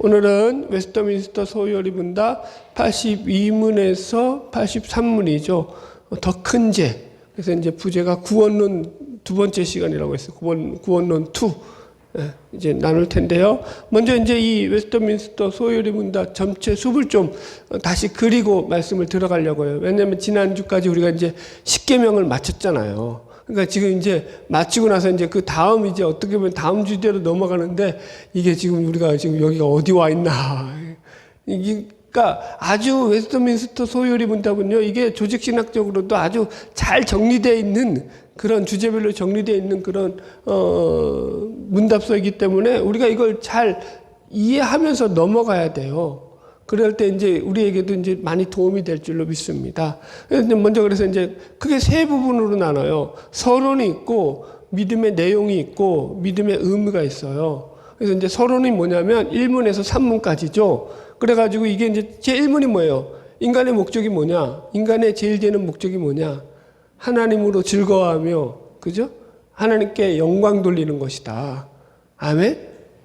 오늘은 웨스터민스터 소요리 문답 82문에서 83문이죠. 더 큰 제. 그래서 이제 부제가 구원론 두 번째 시간이라고 했어요. 구원론 2. 이제 나눌 텐데요. 먼저 이제 이 웨스터민스터 소요리 문답 전체 숲을 좀 다시 그리고 말씀을 들어가려고 해요. 왜냐하면 지난주까지 우리가 이제 10계명을 마쳤잖아요. 그러니까 지금 이제 마치고 나서 이제 그 다음 이제 어떻게 보면 다음 주제로 넘어가는데 이게 지금 우리가 지금 여기가 어디 와 있나. 그러니까 아주 웨스터민스터 소요리 문답은요, 이게 조직신학적으로도 아주 잘 정리되어 있는 그런 주제별로 정리되어 있는 그런 문답서이기 때문에 우리가 이걸 잘 이해하면서 넘어가야 돼요. 그럴 때 이제 우리에게도 이제 많이 도움이 될 줄로 믿습니다. 먼저 그래서 이제 크게 세 부분으로 나눠요. 서론이 있고, 믿음의 내용이 있고, 믿음의 의미가 있어요. 그래서 이제 서론이 뭐냐면 1문에서 3문까지죠. 그래가지고 이게 이제 제 1문이 뭐예요? 인간의 목적이 뭐냐? 인간의 제일 되는 목적이 뭐냐? 하나님으로 즐거워하며, 그죠? 하나님께 영광 돌리는 것이다. 아멘?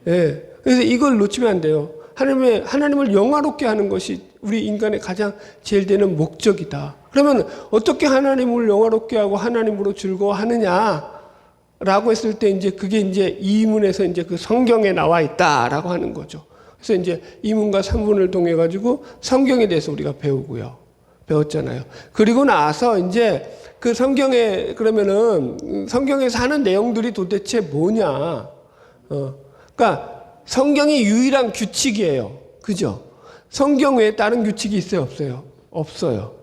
예. 그래서 이걸 놓치면 안 돼요. 하나님을 영화롭게 하는 것이 우리 인간의 가장 제일 되는 목적이다. 그러면 어떻게 하나님을 영화롭게 하고 하나님으로 즐거워하느냐? 라고 했을 때 이제 그게 이제 2문에서 이제 그 성경에 나와 있다라고 하는 거죠. 그래서 이제 2문과 3문을 통해 가지고 성경에 대해서 우리가 배웠잖아요. 그리고 나서 이제 그 성경에 그러면은 성경에서 하는 내용들이 도대체 뭐냐? 그러니까 성경이 유일한 규칙이에요. 그죠? 성경 외에 다른 규칙이 있어요? 없어요? 없어요.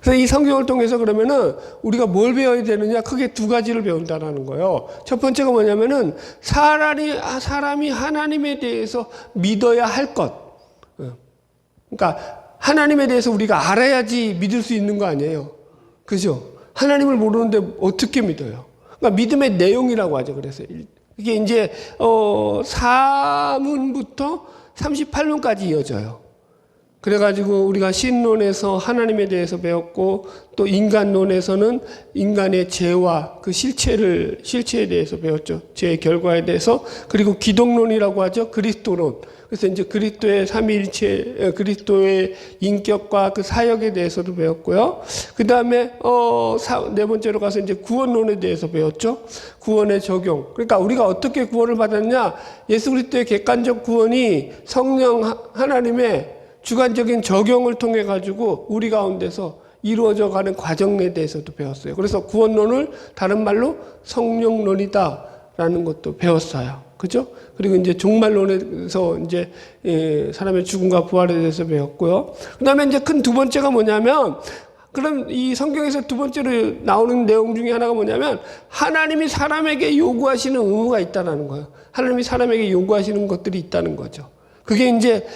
그래서 이 성경을 통해서 그러면은 우리가 뭘 배워야 되느냐? 크게 두 가지를 배운다라는 거예요. 첫 번째가 뭐냐면은 사람이 하나님에 대해서 믿어야 할 것. 그러니까 하나님에 대해서 우리가 알아야지 믿을 수 있는 거 아니에요. 그죠? 하나님을 모르는데 어떻게 믿어요? 그러니까 믿음의 내용이라고 하죠. 그래서 이게 이제 4문부터 38문까지 이어져요. 그래가지고 우리가 신론에서 하나님에 대해서 배웠고, 또 인간론에서는 인간의 죄와 그 실체에 대해서 배웠죠. 죄의 결과에 대해서. 그리고 기독론이라고 하죠. 그리스도론. 그래서 이제 그리스도의 삼위일체, 그리스도의 인격과 그 사역에 대해서도 배웠고요. 그 다음에 네 번째로 가서 이제 구원론에 대해서 배웠죠. 구원의 적용. 그러니까 우리가 어떻게 구원을 받았냐? 예수 그리스도의 객관적 구원이 성령 하나님의 주관적인 적용을 통해 가지고 우리 가운데서 이루어져 가는 과정에 대해서도 배웠어요. 그래서 구원론을 다른 말로 성령론이다라는 것도 배웠어요. 그죠? 그리고 이제 종말론에서 이제 사람의 죽음과 부활에 대해서 배웠고요. 그다음에 이제 큰 두 번째가 뭐냐면, 그럼 이 성경에서 두 번째로 나오는 내용 중에 하나가 뭐냐면, 하나님이 사람에게 요구하시는 의무가 있다는 거예요. 하나님이 사람에게 요구하시는 것들이 있다는 거죠. 그게 이제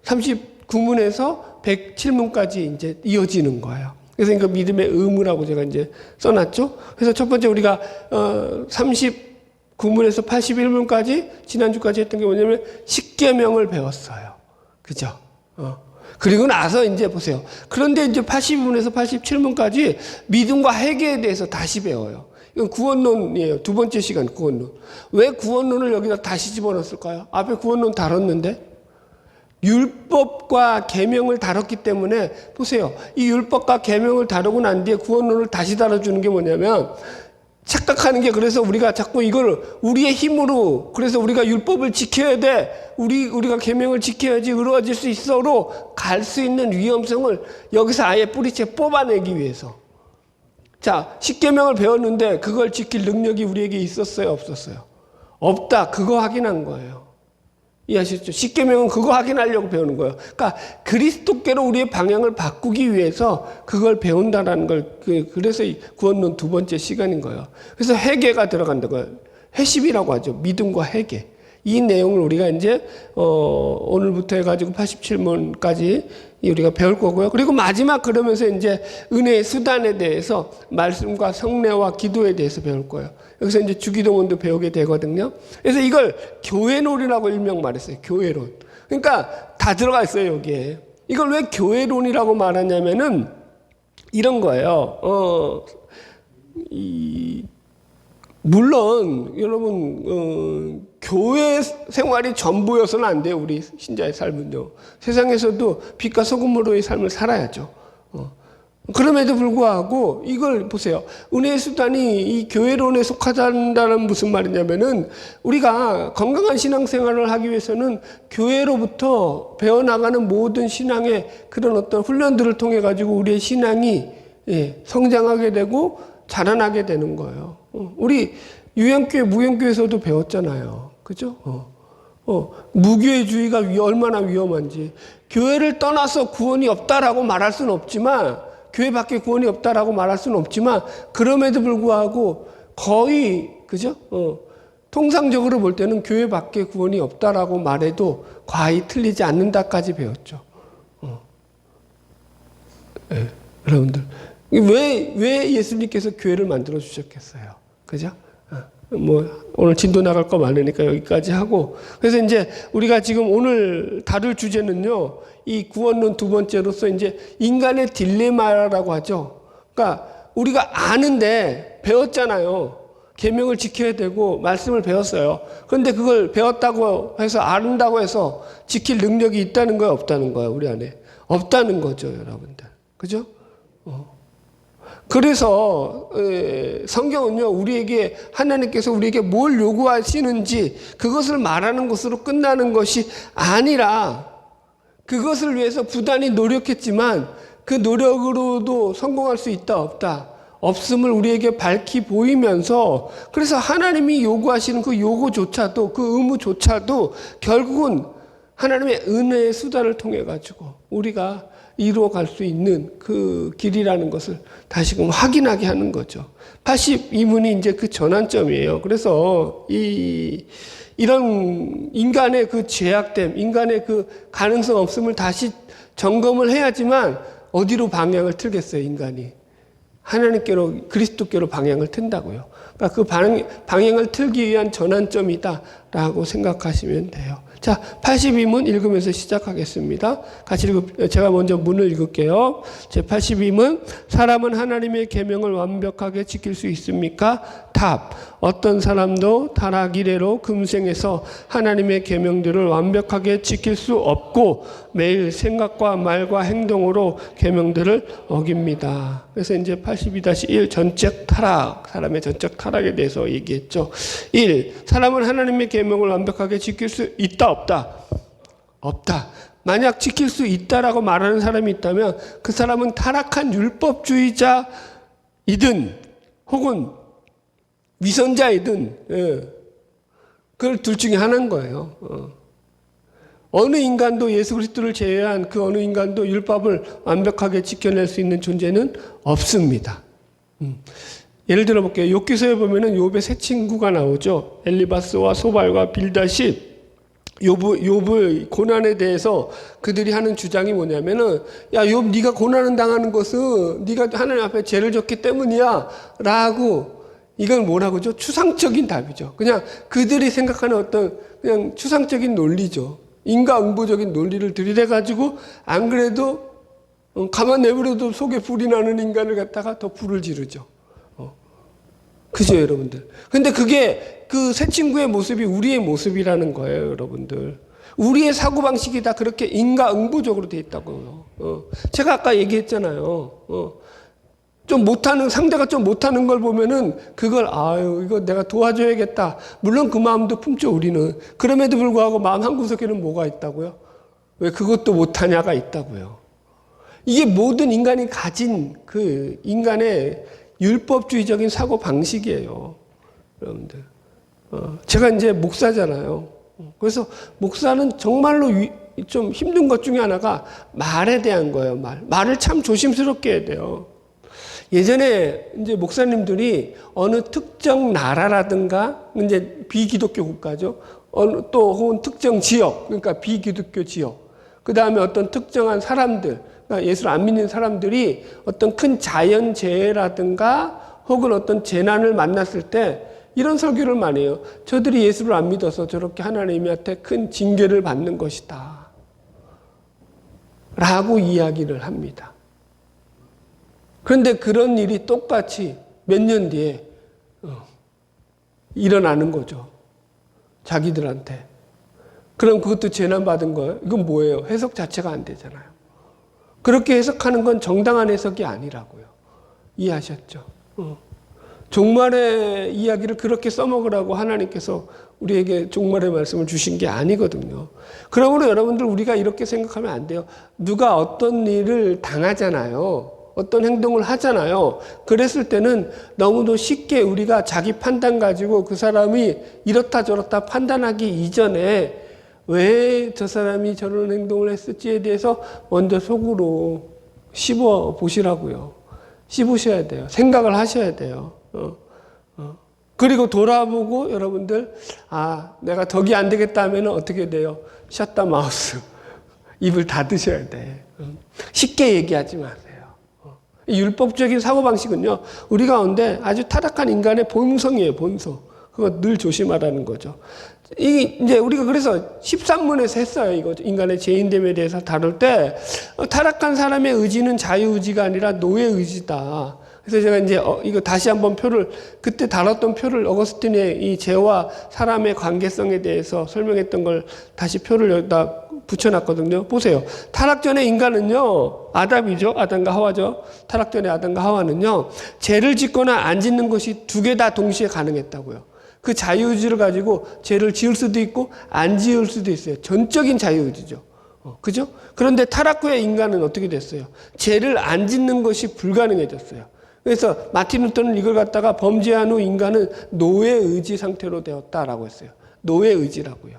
39문에서 107문까지 이제 이어지는 거예요. 그래서 이거 믿음의 의무라고 제가 이제 써놨죠. 그래서 첫 번째 우리가 39문에서 81문까지 지난주까지 했던 게 뭐냐면 10계명을 배웠어요. 그죠? 그리고 나서 이제 보세요. 그런데 이제 82문에서 87문까지 믿음과 회개에 대해서 다시 배워요. 이건 구원론이에요. 두 번째 시간 구원론. 왜 구원론을 여기다 다시 집어넣었을까요? 앞에 구원론 다뤘는데? 율법과 계명을 다뤘기 때문에 보세요. 이 율법과 계명을 다루고 난 뒤에 구원론을 다시 다뤄주는 게 뭐냐면, 착각하는 게, 그래서 우리가 자꾸 이걸 우리의 힘으로, 그래서 우리가 율법을 지켜야 돼, 우리가 계명을 지켜야지 이루어질 수 있어로 갈 수 있는 위험성을 여기서 아예 뿌리채 뽑아내기 위해서. 자, 10계명을 배웠는데 그걸 지킬 능력이 우리에게 있었어요? 없었어요? 없다. 그거 확인한 거예요. 이해하시죠? 10계명은 그거 확인하려고 배우는 거예요. 그러니까 그리스도께로 우리의 방향을 바꾸기 위해서 그걸 배운다라는 걸, 그래서 이 구원론 두 번째 시간인 거예요. 그래서 회개가 들어간다고요. 회심이라고 하죠. 믿음과 회개. 이 내용을 우리가 이제 오늘부터 해가지고 87문까지 우리가 배울 거고요. 그리고 마지막 그러면서 이제 은혜의 수단에 대해서 말씀과 성례와 기도에 대해서 배울 거예요. 여기서 이제 주기도문도 배우게 되거든요. 그래서 이걸 교회론이라고 일명 말했어요. 교회론. 그러니까 다 들어가 있어요, 여기에. 이걸 왜 교회론이라고 말하냐면은 이런 거예요. 물론 여러분 교회 생활이 전부여서는 안 돼요. 우리 신자의 삶은요. 세상에서도 빛과 소금으로의 삶을 살아야죠. 그럼에도 불구하고 이걸 보세요. 은혜의 수단이 이 교회론에 속하다는 무슨 말이냐면은 우리가 건강한 신앙생활을 하기 위해서는 교회로부터 배워나가는 모든 신앙의 그런 어떤 훈련들을 통해 가지고 우리의 신앙이 성장하게 되고 자라나게 되는 거예요. 우리 유형교회, 무형교회에서도 배웠잖아요. 그죠? 무교회주의가 얼마나 위험한지. 교회를 떠나서 구원이 없다라고 말할 수는 없지만, 교회 밖에 구원이 없다라고 말할 수는 없지만, 그럼에도 불구하고 거의, 그죠? 통상적으로 볼 때는 교회 밖에 구원이 없다라고 말해도 과히 틀리지 않는다까지 배웠죠. 네, 여러분들. 왜 예수님께서 교회를 만들어 주셨겠어요? 그죠? 오늘 진도 나갈 거 많으니까 여기까지 하고. 그래서 이제 우리가 지금 오늘 다룰 주제는요, 이 구원론 두 번째로서 이제 인간의 딜레마라고 하죠. 그러니까 우리가 아는데 배웠잖아요. 계명을 지켜야 되고 말씀을 배웠어요. 그런데 그걸 배웠다고 해서 안다고 해서 지킬 능력이 있다는 거예요, 없다는 거예요, 우리 안에? 없다는 거죠, 여러분들. 그죠? 그래서 성경은요, 우리에게 하나님께서 우리에게 뭘 요구하시는지 그것을 말하는 것으로 끝나는 것이 아니라 그것을 위해서 부단히 노력했지만 그 노력으로도 성공할 수 있다 없다 없음을 우리에게 밝히 보이면서, 그래서 하나님이 요구하시는 그 요구조차도, 그 의무조차도 결국은 하나님의 은혜의 수단을 통해 가지고 우리가 이루어갈 수 있는 그 길이라는 것을 다시금 확인하게 하는 거죠. 82문이 이제 그 전환점이에요. 그래서 이런 인간의 그 죄악됨, 인간의 그 가능성 없음을 다시 점검을 해야지만 어디로 방향을 틀겠어요, 인간이. 하나님께로, 그리스도께로 방향을 튼다고요. 그러니까 그 방향을 틀기 위한 전환점이다라고 생각하시면 돼요. 자, 82문 읽으면서 시작하겠습니다. 같이 제가 먼저 문을 읽을게요. 제 82문, 사람은 하나님의 계명을 완벽하게 지킬 수 있습니까? 답, 어떤 사람도 타락 이래로 금생에서 하나님의 계명들을 완벽하게 지킬 수 없고 매일 생각과 말과 행동으로 계명들을 어깁니다. 그래서 이제 82-1 전적 타락, 사람의 전적 타락에 대해서 얘기했죠. 1. 사람은 하나님의 계명을 완벽하게 지킬 수 있다 없다? 없다. 만약 지킬 수 있다라고 말하는 사람이 있다면 그 사람은 타락한 율법주의자이든 혹은 위선자이든 그걸 둘 중에 하나인 거예요. 어느 인간도 예수 그리스도를 제외한 그 어느 인간도 율법을 완벽하게 지켜낼 수 있는 존재는 없습니다. 예를 들어 볼게요. 욥기서에 보면은 욥의 세 친구가 나오죠. 엘리바스와 소발과 빌닷이 욥의 고난에 대해서 그들이 하는 주장이 뭐냐면은, 야, 욥 네가 고난을 당하는 것은 네가 하나님 앞에 죄를 졌기 때문이야 라고, 이건 뭐라고죠? 추상적인 답이죠. 그냥 그들이 생각하는 어떤 그냥 추상적인 논리죠. 인과응보적인 논리를 들이대가지고 안 그래도 가만 내버려도 속에 불이 나는 인간을 갖다가 더 불을 지르죠. 그죠, 여러분들? 근데 그게 그 새 친구의 모습이 우리의 모습이라는 거예요, 여러분들. 우리의 사고방식이 다 그렇게 인과응보적으로 돼 있다고요. 제가 아까 얘기했잖아요. 좀 못하는, 상대가 좀 못하는 걸 보면은 그걸, 아유, 이거 내가 도와줘야겠다. 물론 그 마음도 품죠, 우리는. 그럼에도 불구하고 마음 한구석에는 뭐가 있다고요? 왜 그것도 못하냐가 있다고요. 이게 모든 인간이 가진 그 인간의 율법주의적인 사고 방식이에요, 여러분들. 제가 이제 목사잖아요. 그래서 목사는 정말로 좀 힘든 것 중에 하나가 말에 대한 거예요, 말을 참 조심스럽게 해야 돼요. 예전에 이제 목사님들이 어느 특정 나라라든가 이제 비기독교 국가죠. 또 혹은 특정 지역, 그러니까 비기독교 지역. 그 다음에 어떤 특정한 사람들, 그러니까 예수를 안 믿는 사람들이 어떤 큰 자연재해라든가 혹은 어떤 재난을 만났을 때 이런 설교를 많이 해요. 저들이 예수를 안 믿어서 저렇게 하나님한테 큰 징계를 받는 것이다 라고 이야기를 합니다. 그런데 그런 일이 똑같이 몇 년 뒤에 일어나는 거죠. 자기들한테. 그럼 그것도 재난받은 거예요? 이건 뭐예요? 해석 자체가 안 되잖아요. 그렇게 해석하는 건 정당한 해석이 아니라고요. 이해하셨죠? 종말의 이야기를 그렇게 써먹으라고 하나님께서 우리에게 종말의 말씀을 주신 게 아니거든요. 그러므로 여러분들 우리가 이렇게 생각하면 안 돼요. 누가 어떤 일을 당하잖아요. 어떤 행동을 하잖아요. 그랬을 때는 너무도 쉽게 우리가 자기 판단 가지고 그 사람이 이렇다 저렇다 판단하기 이전에 왜 저 사람이 저런 행동을 했을지에 대해서 먼저 속으로 씹어 보시라고요. 씹으셔야 돼요. 생각을 하셔야 돼요. 그리고 돌아보고 여러분들 내가 덕이 안 되겠다 하면 어떻게 돼요? 셧다 마우스. 입을 닫으셔야 돼. 쉽게 얘기하지 마세요. 이 율법적인 사고방식은요, 우리 가운데 아주 타락한 인간의 본성이에요, 본성. 그거 늘 조심하라는 거죠. 이제 우리가 그래서 13문에서 했어요, 이거. 인간의 죄인됨에 대해서 다룰 때, 타락한 사람의 의지는 자유의지가 아니라 노예의지다. 그래서 제가 이제 이거 다시 한번 그때 다뤘던 표를 어거스틴의 이 죄와 사람의 관계성에 대해서 설명했던 걸 다시 표를 여기다 붙여놨거든요. 보세요. 타락 전에 인간은요, 아담이죠. 아담과 하와죠. 타락 전에 아담과 하와는요, 죄를 짓거나 안 짓는 것이 두 개 다 동시에 가능했다고요. 그 자유의지를 가지고 죄를 지을 수도 있고 안 지을 수도 있어요. 전적인 자유의지죠. 그죠? 그런데 타락 후에 인간은 어떻게 됐어요? 죄를 안 짓는 것이 불가능해졌어요. 그래서 마틴 루터는 이걸 갖다가 범죄한 후 인간은 노예의지 상태로 되었다라고 했어요. 노예의지라고요.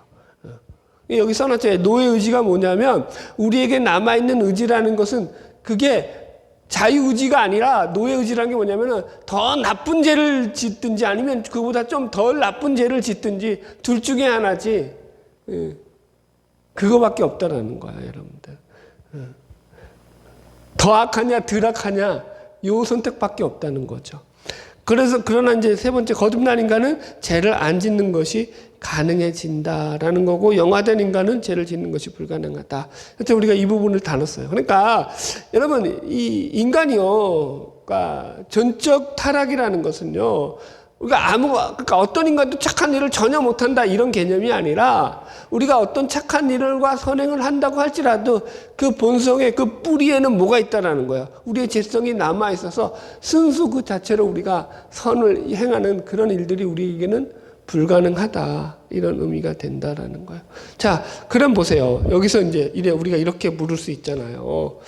여기 써놨잖아요. 노예의지가 뭐냐면 우리에게 남아있는 의지라는 것은 그게 자유의지가 아니라 노예의지라는 게 뭐냐면 더 나쁜 죄를 짓든지 아니면 그보다 좀 덜 나쁜 죄를 짓든지 둘 중에 하나지. 그거밖에 없다라는 거야, 여러분들. 더 악하냐 덜 악하냐 요 선택밖에 없다는 거죠. 그러나 이제 세 번째 거듭난 인간은 죄를 안 짓는 것이 가능해진다라는 거고, 영화된 인간은 죄를 짓는 것이 불가능하다. 그래서 우리가 이 부분을 다뤘어요. 그러니까 여러분, 이 인간이요, 그러니까 전적 타락이라는 것은요, 그러니까 어떤 인간도 착한 일을 전혀 못한다 이런 개념이 아니라, 우리가 어떤 착한 일과 선행을 한다고 할지라도 그 본성의 그 뿌리에는 뭐가 있다라는 거예요. 우리의 죄성이 남아 있어서 순수 그 자체로 우리가 선을 행하는 그런 일들이 우리에게는 불가능하다, 이런 의미가 된다라는 거예요. 자, 그럼 보세요. 여기서 이제 우리가 이렇게 물을 수 있잖아요.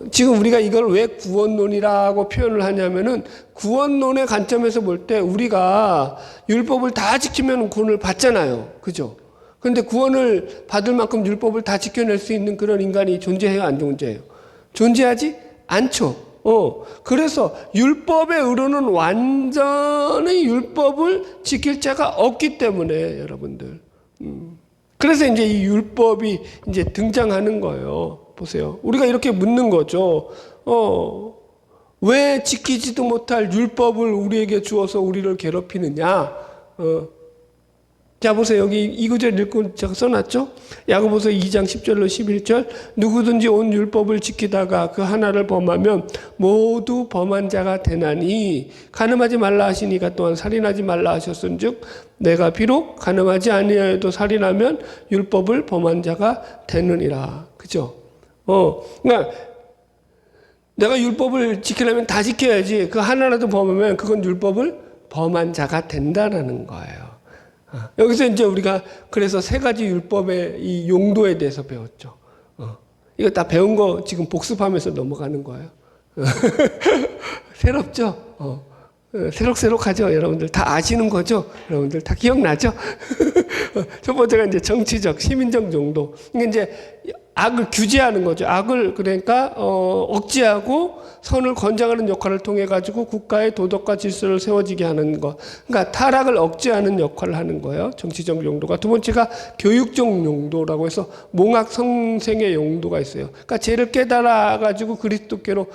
지금 우리가 이걸 왜 구원론이라고 표현을 하냐면은, 구원론의 관점에서 볼 때 우리가 율법을 다 지키면 구원을 받잖아요. 그죠? 그런데 구원을 받을 만큼 율법을 다 지켜낼 수 있는 그런 인간이 존재해요, 안 존재해요? 존재하지 않죠. 그래서 율법의 의로는 완전히 율법을 지킬 자가 없기 때문에, 여러분들. 그래서 이제 이 율법이 이제 등장하는 거예요. 보세요. 우리가 이렇게 묻는 거죠. 왜 지키지도 못할 율법을 우리에게 주어서 우리를 괴롭히느냐? 자, 보세요. 여기 이 구절 읽고 제가 써놨죠? 야고보서 2장 10절로 11절. 누구든지 온 율법을 지키다가 그 하나를 범하면 모두 범한 자가 되나니, 간음하지 말라 하시니가 또한 살인하지 말라 하셨은즉 내가 비록 간음하지 아니하여도 살인하면 율법을 범한 자가 되느니라. 그죠? 그러니까 내가 율법을 지키려면 다 지켜야지, 그 하나라도 범하면 그건 율법을 범한 자가 된다라는 거예요. 여기서 이제 우리가 그래서 세 가지 율법의 이 용도에 대해서 배웠죠. 이거 다 배운 거 지금 복습하면서 넘어가는 거예요. 새롭죠? 새록새록하죠? 여러분들 다 아시는 거죠? 여러분들 다 기억나죠? 첫 번째가 이제 정치적, 시민적 용도. 이게 이제 악을 규제하는 거죠. 악을 그러니까 억제하고 선을 권장하는 역할을 통해 가지고 국가의 도덕과 질서를 세워지게 하는 거. 그러니까 타락을 억제하는 역할을 하는 거예요. 정치적 용도가. 두 번째가 교육적 용도라고 해서 몽학 성생의 용도가 있어요. 그러니까 죄를 깨달아 가지고 그리스도께로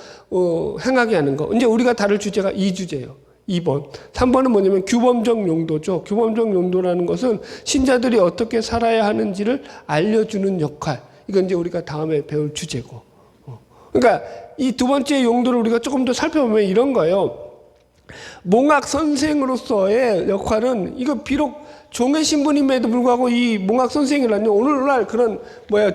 행하게 하는 거. 이제 우리가 다룰 주제가 이 주제예요. 2번. 3번은 뭐냐면 규범적 용도죠. 규범적 용도라는 것은 신자들이 어떻게 살아야 하는지를 알려주는 역할. 이건 이제 우리가 다음에 배울 주제고. 그러니까 이 두 번째 용도를 우리가 조금 더 살펴보면 이런 거예요. 몽학 선생으로서의 역할은 이거 비록 종의 신분임에도 불구하고 이 몽학 선생이라는 오늘날 그런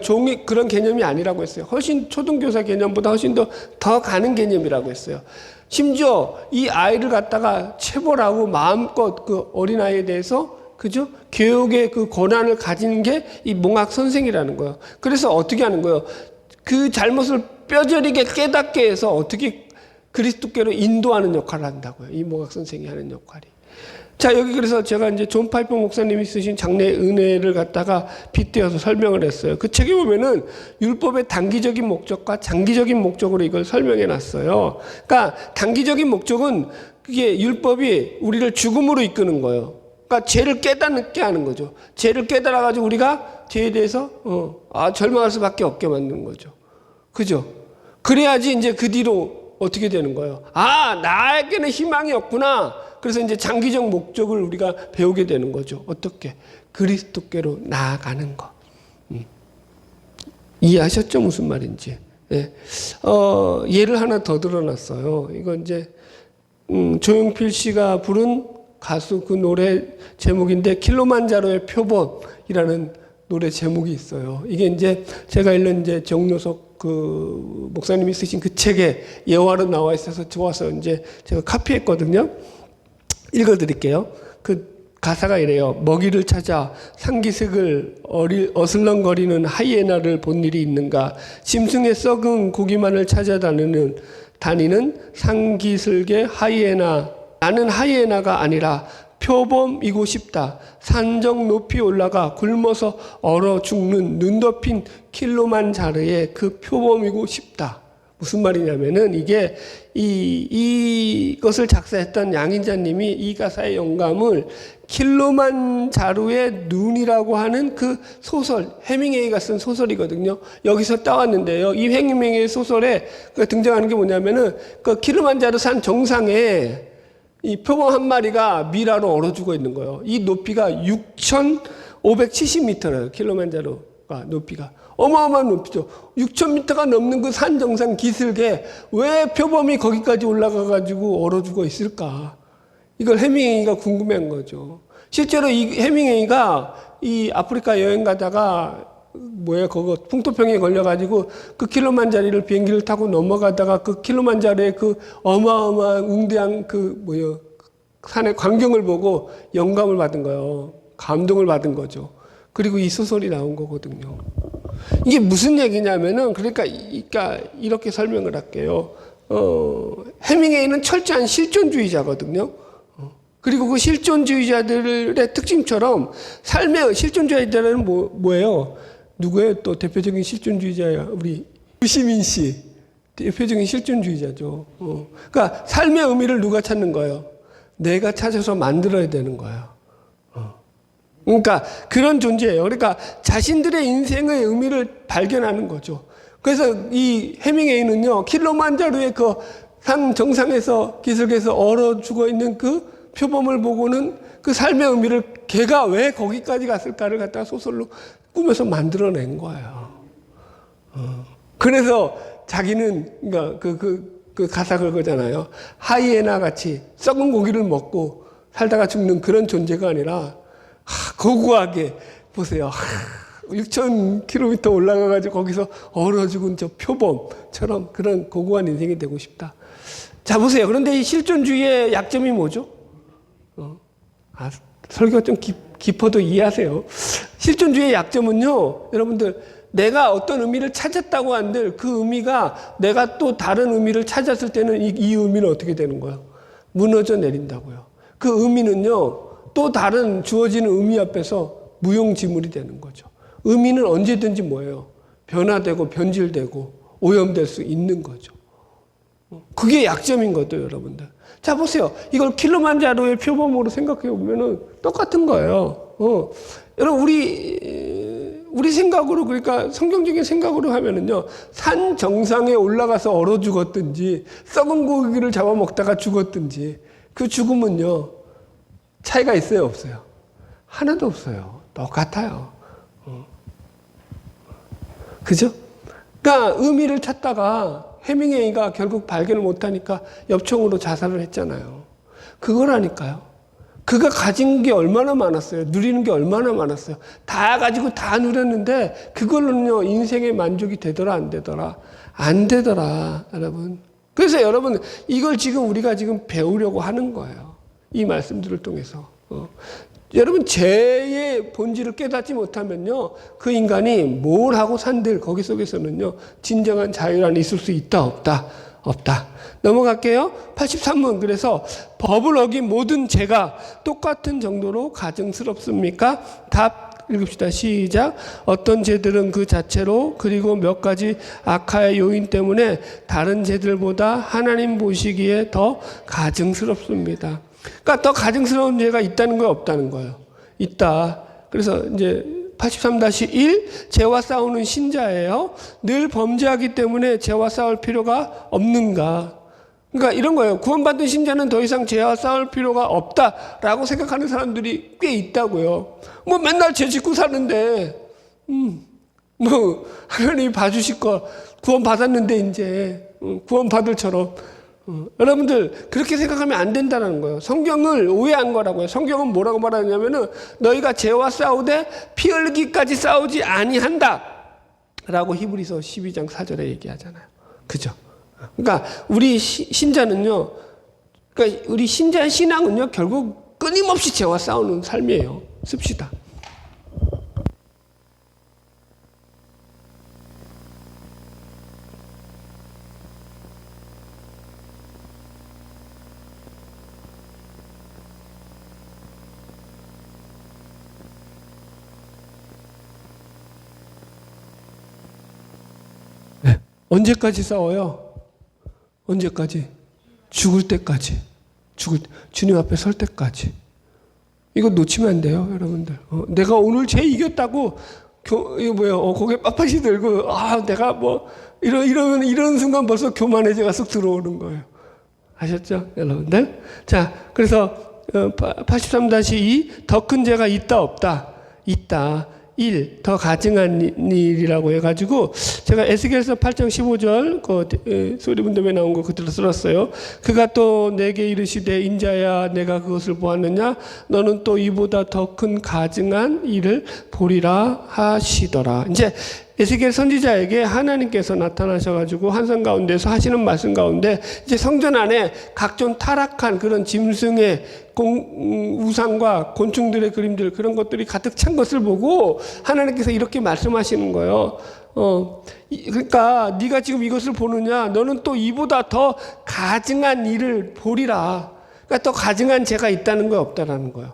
종이 그런 개념이 아니라고 했어요. 훨씬 초등교사 개념보다 훨씬 더 가는 개념이라고 했어요. 심지어 이 아이를 갖다가 체벌하고 마음껏 그 어린아이에 대해서 그죠? 교육의 그 권한을 가진 게 이 몽학 선생이라는 거예요. 그래서 어떻게 하는 거예요? 그 잘못을 뼈저리게 깨닫게 해서 어떻게 그리스도께로 인도하는 역할을 한다고요. 이 몽학 선생이 하는 역할이. 자, 여기 그래서 제가 이제 존 파이퍼 목사님이 쓰신 장래의 은혜를 갖다가 빗대어서 설명을 했어요. 그 책에 보면은 율법의 단기적인 목적과 장기적인 목적으로 이걸 설명해 놨어요. 그러니까 단기적인 목적은 그게 율법이 우리를 죽음으로 이끄는 거예요. 그러니까 죄를 깨닫게 하는 거죠. 죄를 깨달아가지고 우리가 죄에 대해서 절망할 수밖에 없게 만드는 거죠. 그죠? 그래야지 이제 그 뒤로 어떻게 되는 거예요? 나에게는 희망이 없구나. 그래서 이제 장기적 목적을 우리가 배우게 되는 거죠. 어떻게? 그리스도께로 나아가는 거. 이해하셨죠? 무슨 말인지. 예. 예를 하나 더 들어놨어요. 이거 이제 조용필 씨가 부른 가수 그 노래 제목인데 킬로만자로의 표본이라는 노래 제목이 있어요. 이게 이제 제가 읽는 이제 정요석 그 목사님이 쓰신 그 책에 예화로 나와 있어서 좋아서 이제 제가 카피했거든요. 읽어드릴게요. 그 가사가 이래요. 먹이를 찾아 상기색을 어슬렁거리는 하이에나를 본 일이 있는가? 짐승의 썩은 고기만을 찾아다니는 상기슬개 하이에나. 나는 하이에나가 아니라 표범이고 싶다. 산적 높이 올라가 굶어서 얼어 죽는 눈 덮인 킬로만자로의 그 표범이고 싶다. 무슨 말이냐면은 이게 이것을 작사했던 양인자님이 이 가사의 영감을 킬로만자로의 눈이라고 하는 그 소설, 해밍웨이가 쓴 소설이거든요. 여기서 따왔는데요. 이 해밍웨이의 소설에 등장하는 게 뭐냐면은 그 킬로만자로 산 정상에 이 표범 한 마리가 미라로 얼어 죽어 있는 거예요. 이 높이가 6,570m래요. 킬로만자로가 높이가. 어마어마한 높이죠. 6,000m가 넘는 그 산 정상 기슭에 왜 표범이 거기까지 올라가가지고 얼어 죽어 있을까? 이걸 해밍웨이가 궁금해한 거죠. 실제로 이 해밍웨이가 이 아프리카 여행 가다가 그거 풍토병에 걸려가지고 그 킬로만자로를 비행기를 타고 넘어가다가 그 킬로만자로의 그 어마어마한 웅대한 산의 광경을 보고 영감을 받은 거예요. 감동을 받은 거죠. 그리고 이 소설이 나온 거거든요. 이게 무슨 얘기냐면은 그러니까 이렇게 설명을 할게요. 해밍웨이는 철저한 실존주의자거든요. 그리고 그 실존주의자들의 특징처럼 삶의 실존주의자들은 뭐예요? 누구예요? 또 대표적인 실존주의자야. 우리 유시민 씨. 대표적인 실존주의자죠. 그러니까 삶의 의미를 누가 찾는 거예요? 내가 찾아서 만들어야 되는 거예요. 그러니까 그런 존재예요. 그러니까 자신들의 인생의 의미를 발견하는 거죠. 그래서 이 해밍웨이는요, 킬로만자로의 그 산 정상에서 기슭에서 얼어 죽어 있는 그 표범을 보고는 그 삶의 의미를 걔가 왜 거기까지 갔을까를 갖다가 소설로 꾸며서 만들어낸 거예요. 그래서 자기는 그러니까 그 가사 그거잖아요. 하이에나 같이 썩은 고기를 먹고 살다가 죽는 그런 존재가 아니라 고고하게 보세요. 6,000km 올라가가지고 거기서 얼어 죽은 저 표범처럼 그런 고고한 인생이 되고 싶다. 자, 보세요. 그런데 이 실존주의의 약점이 뭐죠? 설교가 좀 깊어도 이해하세요. 실존주의의 약점은요, 여러분들, 내가 어떤 의미를 찾았다고 한들 그 의미가 내가 또 다른 의미를 찾았을 때는 이 의미는 어떻게 되는 거예요? 무너져 내린다고요. 그 의미는요, 또 다른 주어지는 의미 앞에서 무용지물이 되는 거죠. 의미는 언제든지 뭐예요? 변화되고 변질되고 오염될 수 있는 거죠. 그게 약점인 거죠, 여러분들. 자, 보세요. 이걸 킬로만자로의 표범으로 생각해 보면은 똑같은 거예요. 여러분, 우리 생각으로, 그러니까 성경적인 생각으로 하면은요, 산 정상에 올라가서 얼어 죽었든지, 썩은 고기를 잡아먹다가 죽었든지, 그 죽음은요, 차이가 있어요, 없어요? 하나도 없어요. 똑같아요. 그죠? 그러니까 의미를 찾다가 해밍웨이가 결국 발견을 못하니까 엽총으로 자살을 했잖아요. 그거라니까요. 그가 가진 게 얼마나 많았어요. 누리는 게 얼마나 많았어요. 다 가지고 다 누렸는데 그걸로는요 인생의 만족이 되더라 안 되더라? 안 되더라 여러분. 그래서 여러분 이걸 지금 우리가 지금 배우려고 하는 거예요. 이 말씀들을 통해서. 여러분 죄의 본질을 깨닫지 못하면요 그 인간이 뭘 하고 산들 거기 속에서는요 진정한 자유란 있을 수 있다 없다? 없다. 넘어갈게요. 83문. 그래서 법을 어긴 모든 죄가 똑같은 정도로 가증스럽습니까? 답 읽읍시다. 시작. 어떤 죄들은 그 자체로 그리고 몇 가지 악화의 요인 때문에 다른 죄들보다 하나님 보시기에 더 가증스럽습니다. 그러니까 더 가증스러운 죄가 있다는 거예요, 없다는 거예요? 있다. 그래서 이제 83-1 죄와 싸우는 신자예요. 늘 범죄하기 때문에 죄와 싸울 필요가 없는가? 그러니까 이런 거예요. 구원받은 신자는 더 이상 죄와 싸울 필요가 없다라고 생각하는 사람들이 꽤 있다고요. 뭐 맨날 죄 짓고 사는데 뭐 하나님이 봐주실 거 구원받았는데 이제 구원받을처럼 여러분들 그렇게 생각하면 안 된다는 거예요. 성경을 오해한 거라고요. 성경은 뭐라고 말하냐면은 너희가 죄와 싸우되 피 흘리기까지 싸우지 아니한다 라고 히브리서 12장 4절에 얘기하잖아요. 그죠? 그러니까 우리 신자는요, 그러니까 우리 신자의 신앙은요 결국 끊임없이 죄와 싸우는 삶이에요. 씁시다. 언제까지 싸워요? 언제까지? 죽을 때까지. 주님 앞에 설 때까지. 이거 놓치면 안 돼요, 여러분들. 내가 오늘 죄 이겼다고, 이거 뭐예요? 고개 빳빳이 들고, 내가 뭐, 이런 순간 벌써 교만해제가 쑥 들어오는 거예요. 아셨죠, 여러분들? 자, 그래서, 83-2, 더 큰 죄가 있다, 없다? 있다. 1. 더 가증한 일이라고 해가지고 제가 에스겔서 8장 15절 그 소리분담에 나온 거 그대로 써놨어요. 그가 또 내게 이르시되 인자야 내가 그것을 보았느냐 너는 또 이보다 더 큰 가증한 일을 보리라 하시더라. 이제 에스겔 선지자에게 하나님께서 나타나셔가지고 환상 가운데서 하시는 말씀 가운데 이제 성전 안에 각종 타락한 그런 짐승의 우상과 곤충들의 그림들 그런 것들이 가득 찬 것을 보고 하나님께서 이렇게 말씀하시는 거예요. 그러니까 네가 지금 이것을 보느냐 너는 또 이보다 더 가증한 일을 보리라. 그러니까 더 가증한 죄가 있다는 거예요, 없다라는 거예요.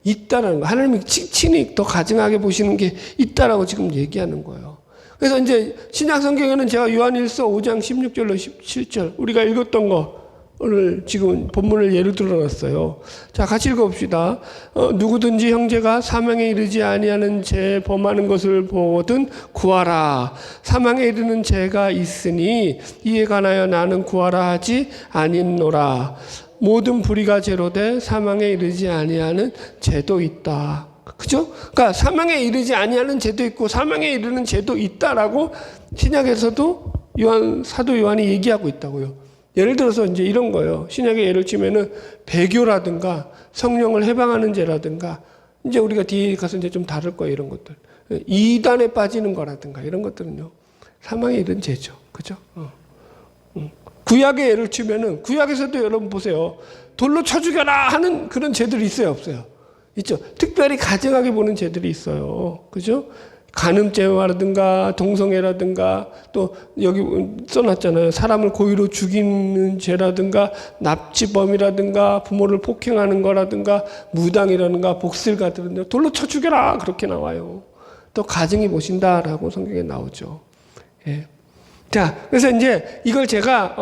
있다라는 거. 하나님이 친히 더 가증하게 보시는 게 있다라고 지금 얘기하는 거예요. 그래서 이제 신약 성경에는 제가 요한일서 5장 16절로 17절 우리가 읽었던 거를 지금 본문을 예를 들어놨어요. 자, 같이 읽어봅시다. 누구든지 형제가 사망에 이르지 아니하는 죄 범하는 것을 보거든 구하라. 사망에 이르는 죄가 있으니 이에 관하여 나는 구하라 하지 아니노라. 모든 불의가 제로돼 사망에 이르지 아니하는 죄도 있다. 그죠? 그러니까 사망에 이르지 아니하는 죄도 있고 사망에 이르는 죄도 있다라고 신약에서도 사도 요한이 얘기하고 있다고요. 예를 들어서 이제 이런 거예요. 신약의 예를 치면은 배교라든가 성령을 해방하는 죄라든가 이제 우리가 뒤에 가서 이제 좀 다룰 거예요. 이런 것들. 이단에 빠지는 거라든가 이런 것들은요. 사망에 이른 죄죠. 그죠? 구약의 예를 치면은 구약에서도 여러분 보세요. 돌로 쳐 죽여라 하는 그런 죄들이 있어요, 없어요? 있죠. 특별히 가증하게 보는 죄들이 있어요. 그죠? 간음죄라든가 동성애라든가 또 여기 써놨잖아요. 사람을 고의로 죽이는 죄라든가 납치범이라든가 부모를 폭행하는 거라든가 무당이라든가 복슬가들은 돌로 쳐 죽여라 그렇게 나와요. 또 가증히 보신다라고 성경에 나오죠. 예. 자, 그래서 이제 이걸 제가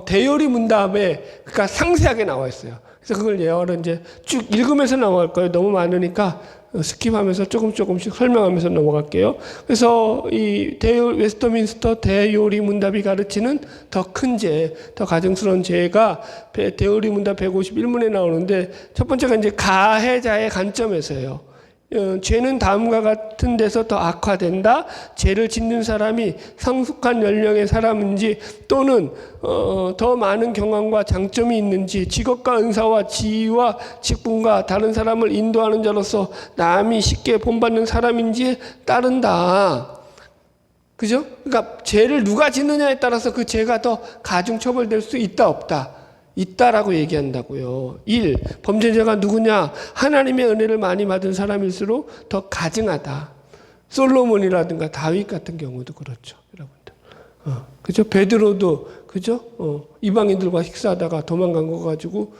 대요리 문답에 그러니까 상세하게 나와 있어요. 그래서 그걸 예어를 이제 쭉 읽으면서 나올 거예요. 너무 많으니까 스킵하면서 조금씩 설명하면서 넘어갈게요. 그래서 이 웨스터민스터 대요리 문답이 가르치는 더 큰 죄, 더 가증스러운 죄가 대요리 문답 151문에 나오는데 첫 번째가 이제 가해자의 관점에서예요. 죄는 다음과 같은 데서 더 악화된다. 죄를 짓는 사람이 성숙한 연령의 사람인지 또는 더 많은 경험과 장점이 있는지 직업과 은사와 지위와 직분과 다른 사람을 인도하는 자로서 남이 쉽게 본받는 사람인지에 따른다. 그죠? 그러니까 죄를 누가 짓느냐에 따라서 그 죄가 더 가중처벌될 수 있다 없다. 있다라고 얘기한다고요. 1. 범죄자가 누구냐? 하나님의 은혜를 많이 받은 사람일수록 더 가증하다. 솔로몬이라든가 다윗 같은 경우도 그렇죠. 여러분들. 그죠? 베드로도 그죠? 이방인들과 식사하다가 도망간 거 가지고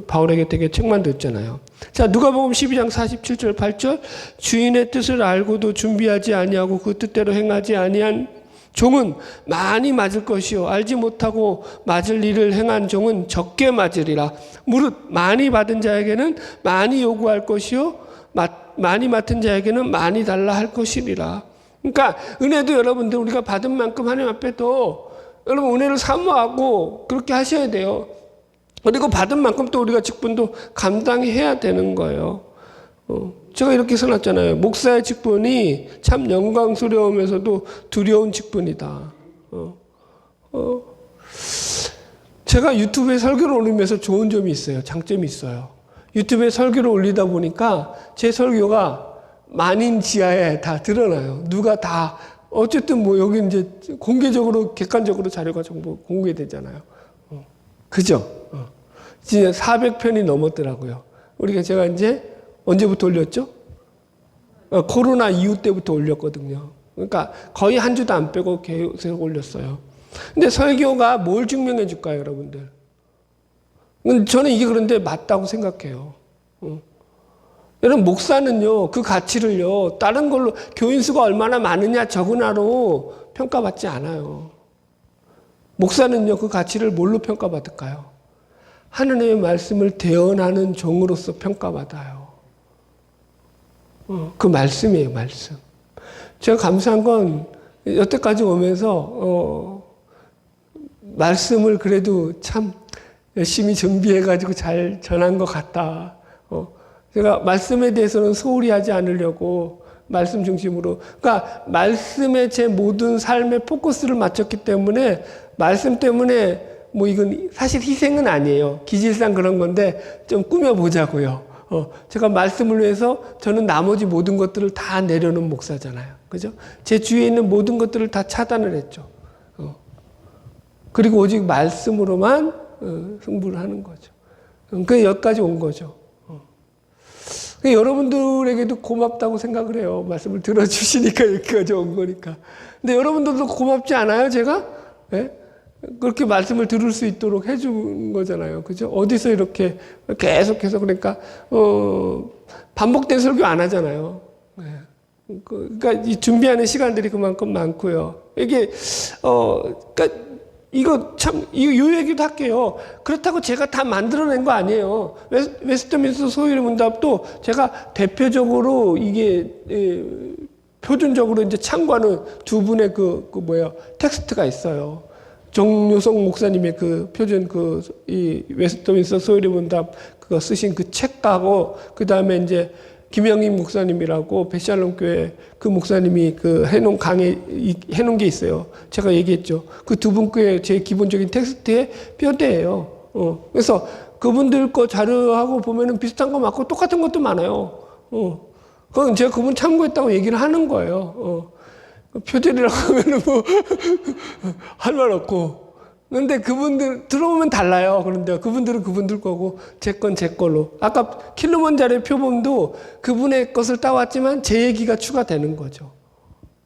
바울에게 되게 책망도 했잖아요. 자, 누가복음 12장 47절 8절 주인의 뜻을 알고도 준비하지 아니하고 그 뜻대로 행하지 아니한 종은 많이 맞을 것이요 알지 못하고 맞을 일을 행한 종은 적게 맞으리라. 무릇 많이 받은 자에게는 많이 요구할 것이요 많이 맡은 자에게는 많이 달라 할 것이리라. 그러니까 은혜도 여러분들 우리가 받은 만큼 하나님 앞에 또 여러분 은혜를 사모하고 그렇게 하셔야 돼요. 그리고 받은 만큼 또 우리가 직분도 감당해야 되는 거예요. 제가 이렇게 써놨잖아요. 목사의 직분이 참 영광스러우면서도 두려운 직분이다. 제가 유튜브에 설교를 올리면서 좋은 점이 있어요. 장점이 있어요. 유튜브에 설교를 올리다 보니까 제 설교가 만인 지하에 다 드러나요. 누가 다 어쨌든 뭐 여기 이제 공개적으로 객관적으로 자료가 전부 공개되잖아요. 그죠? 이제 400편이 넘었더라고요. 제가 이제 언제부터 올렸죠? 코로나 이후 때부터 올렸거든요. 그러니까 거의 한 주도 안 빼고 계속 올렸어요. 근데 설교가 뭘 증명해 줄까요, 여러분들? 저는 이게 그런데 맞다고 생각해요. 여러분, 목사는요, 그 가치를요, 다른 걸로, 교인 수가 얼마나 많으냐, 적으냐로 평가받지 않아요. 목사는요, 그 가치를 뭘로 평가받을까요? 하나님의 말씀을 대언하는 종으로서 평가받아요. 그 말씀이에요, 말씀. 제가 감사한 건 여태까지 오면서 말씀을 그래도 참 열심히 준비해가지고 잘 전한 것 같다. 제가 말씀에 대해서는 소홀히 하지 않으려고 말씀 중심으로. 그러니까 말씀에 제 모든 삶의 포커스를 맞췄기 때문에 말씀 때문에 뭐 이건 사실 희생은 아니에요. 기질상 그런 건데 좀 꾸며보자고요. 제가 말씀을 위해서 저는 나머지 모든 것들을 다 내려놓은 목사잖아요. 그죠? 제 주위에 있는 모든 것들을 다 차단을 했죠. 그리고 오직 말씀으로만 승부를 하는 거죠. 그게 여기까지 온 거죠. 여러분들에게도 고맙다고 생각을 해요. 말씀을 들어주시니까 여기까지 온 거니까. 근데 여러분들도 고맙지 않아요, 제가? 네? 그렇게 말씀을 들을 수 있도록 해준 거잖아요. 그죠? 어디서 이렇게 계속해서 그러니까, 반복된 설교 안 하잖아요. 네. 그러니까 이 준비하는 시간들이 그만큼 많고요. 이게, 그러니까 이거 참, 이 얘기도 할게요. 그렇다고 제가 다 만들어낸 거 아니에요. 웨스트민스터 소유의 문답도 제가 대표적으로 이게, 표준적으로 이제 참고하는 두 분의 텍스트가 있어요. 정유성 목사님의 그 표준 이 웨스트민스터 소유의 문답 그거 쓰신 그 책하고 그 다음에 이제 김영임 목사님이라고 베샬롬 교회 그 목사님이 해놓은 해놓은 게 있어요. 제가 얘기했죠. 그 두 분 께 제 기본적인 텍스트의 뼈대예요. 그래서 그분들 거 자료하고 보면은 비슷한 거 맞고 똑같은 것도 많아요. 그건 제가 그분 참고했다고 얘기를 하는 거예요. 표절이라고 하면은 할 말 없고. 근데 그분들 들어보면 달라요. 그런데 그분들은 그분들 거고 제 건 제 걸로. 아까 킬로몬자르의 표범도 그분의 것을 따왔지만 제 얘기가 추가되는 거죠.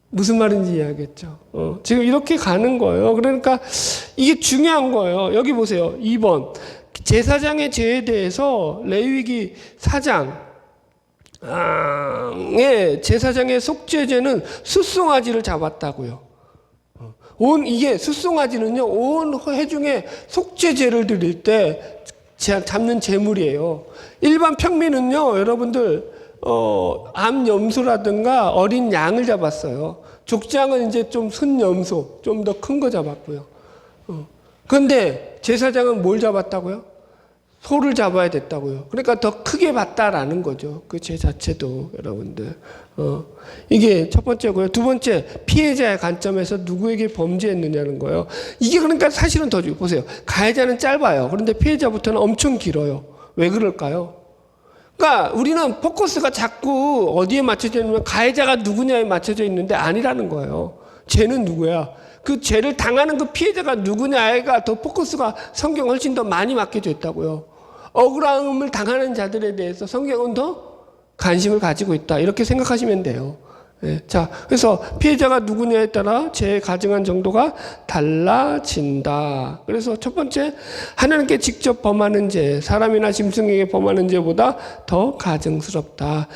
무슨 말인지 이해하겠죠. 지금 이렇게 가는 거예요. 그러니까 이게 중요한 거예요. 여기 보세요. 2번 제사장의 죄에 대해서 레위기 4장 제사장의 속죄죄는 숫송아지를 잡았다고요. 이게 숫송아지는요, 온 회중에 속죄죄를 드릴 때 잡는 제물이에요. 일반 평민은요, 여러분들, 암염소라든가 어린 양을 잡았어요. 족장은 이제 좀 순염소, 좀 더 큰 거 잡았고요. 그런데 제사장은 뭘 잡았다고요? 소를 잡아야 됐다고요. 그러니까 더 크게 봤다라는 거죠. 그 죄 자체도 여러분들. 이게 첫 번째고요. 두 번째, 피해자의 관점에서 누구에게 범죄했느냐는 거예요. 이게 그러니까 사실은 더 중요해요. 보세요. 가해자는 짧아요. 그런데 피해자부터는 엄청 길어요. 왜 그럴까요? 그러니까 우리는 포커스가 자꾸 어디에 맞춰져 있냐면 가해자가 누구냐에 맞춰져 있는데 아니라는 거예요. 죄는 누구야? 그 죄를 당하는 그 피해자가 누구냐가 더 포커스가 성경 훨씬 더 많이 맡겨져 있다고요. 억울함을 당하는 자들에 대해서 성경은 더 관심을 가지고 있다. 이렇게 생각하시면 돼요. 네. 자, 그래서 피해자가 누구냐에 따라 죄의 가증한 정도가 달라진다. 그래서 첫 번째, 하나님께 직접 범하는 죄, 사람이나 짐승에게 범하는 죄보다 더 가증스럽다.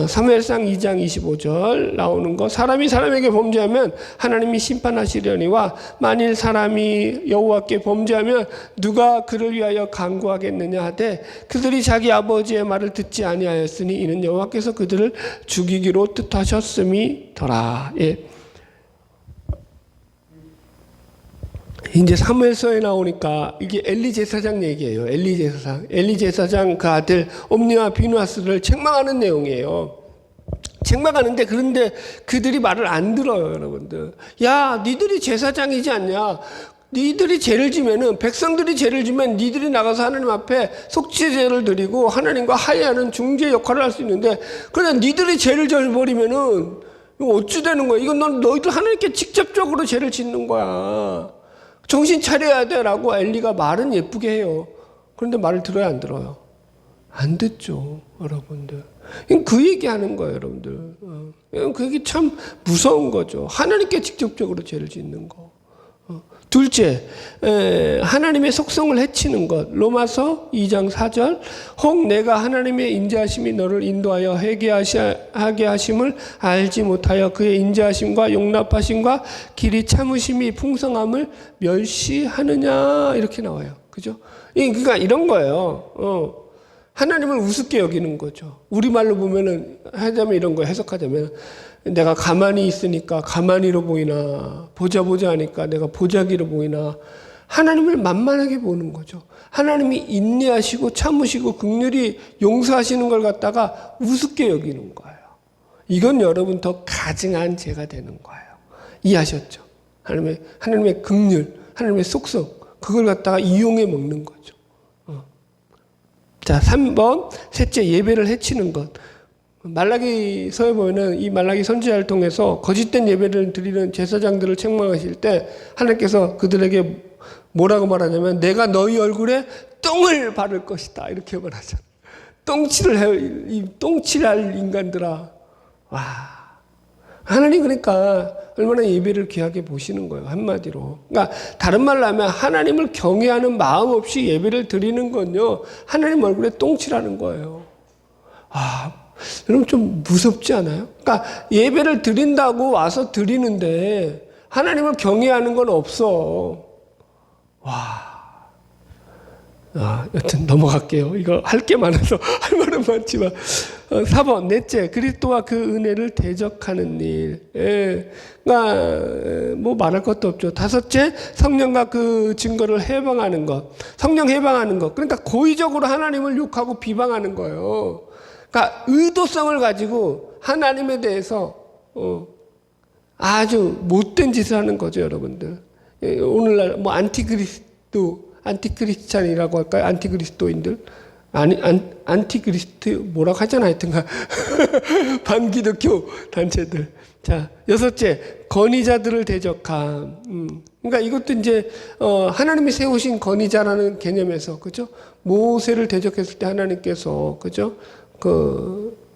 사무엘상 2장 25절 나오는 거, 사람이 사람에게 범죄하면 하나님이 심판하시려니와 만일 사람이 여호와께 범죄하면 누가 그를 위하여 간구하겠느냐 하되 그들이 자기 아버지의 말을 듣지 아니하였으니 이는 여호와께서 그들을 죽이기로 뜻하셨음이더라. 예. 이제 사무엘서에 나오니까 이게 엘리 제사장 얘기예요. 엘리 제사장 그 아들 옴니와 비누아스를 책망하는 내용이에요. 책망하는데 그런데 그들이 말을 안 들어요, 여러분들. 야, 니들이 제사장이지 않냐? 니들이 죄를 지면은 백성들이 죄를 지면 니들이 나가서 하나님 앞에 속죄제를 드리고 하나님과 화해하는 중재 역할을 할 수 있는데 그러나 니들이 죄를 져버리면은 이거 어찌 되는 거야? 이건 너희들 하나님께 직접적으로 죄를 짓는 거야. 정신 차려야 돼 라고 엘리가 말은 예쁘게 해요. 그런데 말을 들어야 안 들어요? 안 듣죠, 여러분들. 그 얘기하는 거예요, 여러분들. 그게 참 무서운 거죠. 하나님께 직접적으로 죄를 짓는 거. 둘째, 하나님의 속성을 해치는 것. 로마서 2장 4절. 혹 내가 하나님의 인자하심이 너를 인도하여 회개하게 하심을 알지 못하여 그의 인자하심과 용납하심과 길이 참으심이 풍성함을 멸시하느냐. 이렇게 나와요. 그죠? 그러니까 이런 거예요. 하나님을 우습게 여기는 거죠. 우리말로 보면은 하자면 이런 거 해석하자면 내가 가만히 있으니까 가만히로 보이나 보자 하니까 내가 보자기로 보이나 하나님을 만만하게 보는 거죠. 하나님이 인내하시고 참으시고 긍휼히 용서하시는 걸 갖다가 우습게 여기는 거예요. 이건 여러분 더 가증한 죄가 되는 거예요. 이해하셨죠? 하나님의 긍휼, 하나님의 속성 그걸 갖다가 이용해 먹는 거죠. 자, 3번 셋째 예배를 해치는 것. 말라기서에 보면은 이 말라기 선지자를 통해서 거짓된 예배를 드리는 제사장들을 책망하실 때 하나님께서 그들에게 뭐라고 말하냐면 내가 너희 얼굴에 똥을 바를 것이다 이렇게 말하잖아. 똥칠할 인간들아. 와, 하나님 그러니까 얼마나 예배를 귀하게 보시는 거예요, 한마디로. 그러니까 다른 말로 하면 하나님을 경외하는 마음 없이 예배를 드리는 건요 하나님 얼굴에 똥칠하는 거예요. 여러분 좀 무섭지 않아요? 그러니까 예배를 드린다고 와서 드리는데 하나님을 경외하는 건 없어. 여튼 넘어갈게요. 이거 할 게 많아서 할 말은 많지만. 4번 넷째 그리스도와 그 은혜를 대적하는 일. 그러니까 뭐 말할 것도 없죠. 다섯째 성령과 그 증거를 해방하는 것. 성령 해방하는 것. 그러니까 고의적으로 하나님을 욕하고 비방하는 거예요. 그러니까 의도성을 가지고 하나님에 대해서 아주 못된 짓을 하는 거죠, 여러분들. 오늘날 뭐 안티크리스찬이라고 할까요? 안티그리스도인들. 안티그리스트 뭐라고 하잖아, 하여튼가. 반기독교 단체들. 자, 여섯째, 건의자들을 대적함. 그러니까 이것도 이제, 하나님이 세우신 건의자라는 개념에서, 그죠? 모세를 대적했을 때 하나님께서, 그죠?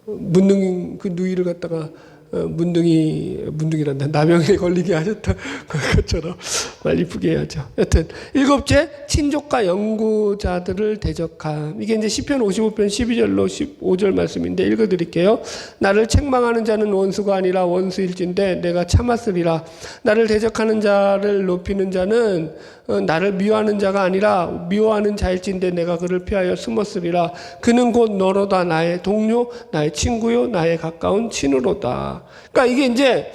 문둥이, 그 누이를 갖다가, 문둥이란다. 나병에 걸리게 하셨다. 그것처럼 말 이쁘게 해야죠. 여튼, 일곱째, 친족과 연구자들을 대적함. 이게 이제 시편 55편 12절로 15절 말씀인데 읽어드릴게요. 나를 책망하는 자는 원수가 아니라 원수일진데 내가 참았으리라. 나를 대적하는 자를 높이는 자는 나를 미워하는 자가 아니라 미워하는 자일진데 내가 그를 피하여 숨었으리라. 그는 곧 너로다. 나의 동료, 나의 친구요, 나의 가까운 친으로다. 그러니까 이게 이제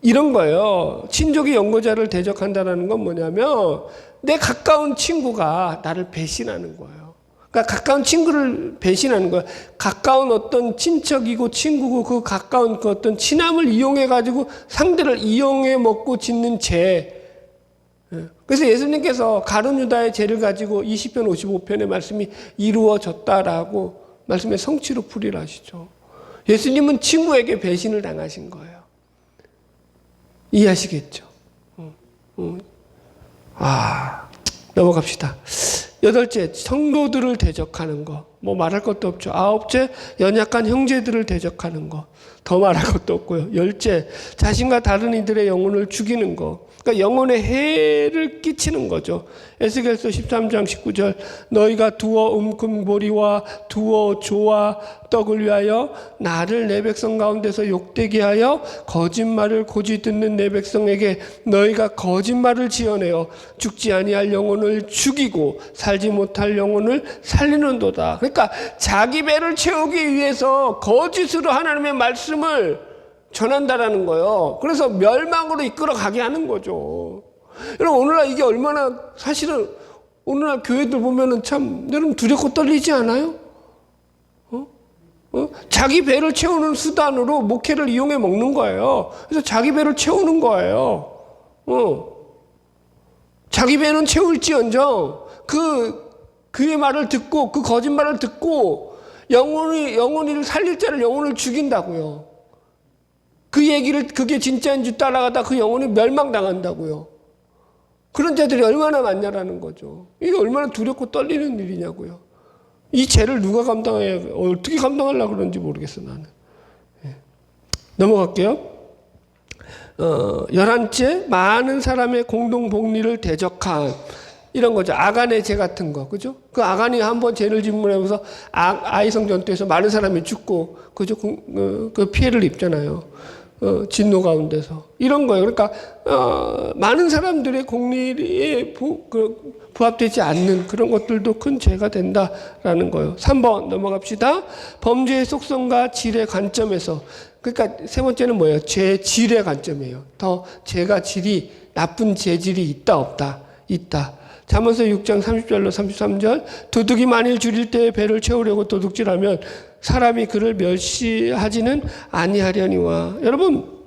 이런 거예요. 친족이 연고자를 대적한다는 건 뭐냐면 내 가까운 친구가 나를 배신하는 거예요. 그러니까 가까운 친구를 배신하는 거예요. 가까운 어떤 친척이고 친구고 그 가까운 그 어떤 친함을 이용해 가지고 상대를 이용해 먹고 짓는 죄. 그래서 예수님께서 가룟 유다의 죄를 가지고 20편 55편의 말씀이 이루어졌다라고 말씀의 성취로 풀이를 하시죠. 예수님은 친구에게 배신을 당하신 거예요. 이해하시겠죠? 넘어갑시다. 8째, 성도들을 대적하는 거. 뭐 말할 것도 없죠. 9째, 연약한 형제들을 대적하는 거. 더 말할 것도 없고요. 10째, 자신과 다른 이들의 영혼을 죽이는 거. 그러니까 영혼에 해를 끼치는 거죠. 에스겔서 13장 19절 너희가 두어 음금보리와 두어 조와 떡을 위하여 나를 내 백성 가운데서 욕되게 하여 거짓말을 고지 듣는 내 백성에게 너희가 거짓말을 지어내어 죽지 아니할 영혼을 죽이고 살지 못할 영혼을 살리는도다. 그러니까 자기 배를 채우기 위해서 거짓으로 하나님의 말씀을 전한다라는 거예요. 그래서 멸망으로 이끌어 가게 하는 거죠. 여러분, 오늘날 이게 얼마나 사실은 오늘날 교회들 보면은 참 여러분 두렵고 떨리지 않아요? 자기 배를 채우는 수단으로 목회를 이용해 먹는 거예요. 그래서 자기 배를 채우는 거예요. 자기 배는 채울지언정 그의 말을 듣고 그 거짓말을 듣고 영혼을 살릴 자를 영혼을 죽인다고요. 그 얘기를 그게 진짜인 줄 따라가다 그 영혼이 멸망당한다고요. 그런 자들이 얼마나 많냐라는 거죠. 이게 얼마나 두렵고 떨리는 일이냐고요. 이 죄를 누가 감당해야 어떻게 감당하려고 그러는지 모르겠어 나는. 넘어갈게요. 11째, 많은 사람의 공동 복리를 대적한 이런 거죠. 아간의 죄 같은 거, 그죠? 그 아간이 한번 죄를 짓물하면서 아이성 전투에서 많은 사람이 죽고, 그죠? 그 피해를 입잖아요. 진노 가운데서. 이런 거예요. 그러니까, 많은 사람들의 공리에 부합되지 않는 그런 것들도 큰 죄가 된다라는 거예요. 3번 넘어갑시다. 범죄의 속성과 질의 관점에서. 그러니까 세 번째는 뭐예요? 죄 질의 관점이에요. 더 죄가 질이, 나쁜 죄질이 있다, 없다? 있다. 잠언서 6장 30절로 33절 도둑이 만일 줄일 때에 배를 채우려고 도둑질하면 사람이 그를 멸시하지는 아니하려니와. 여러분,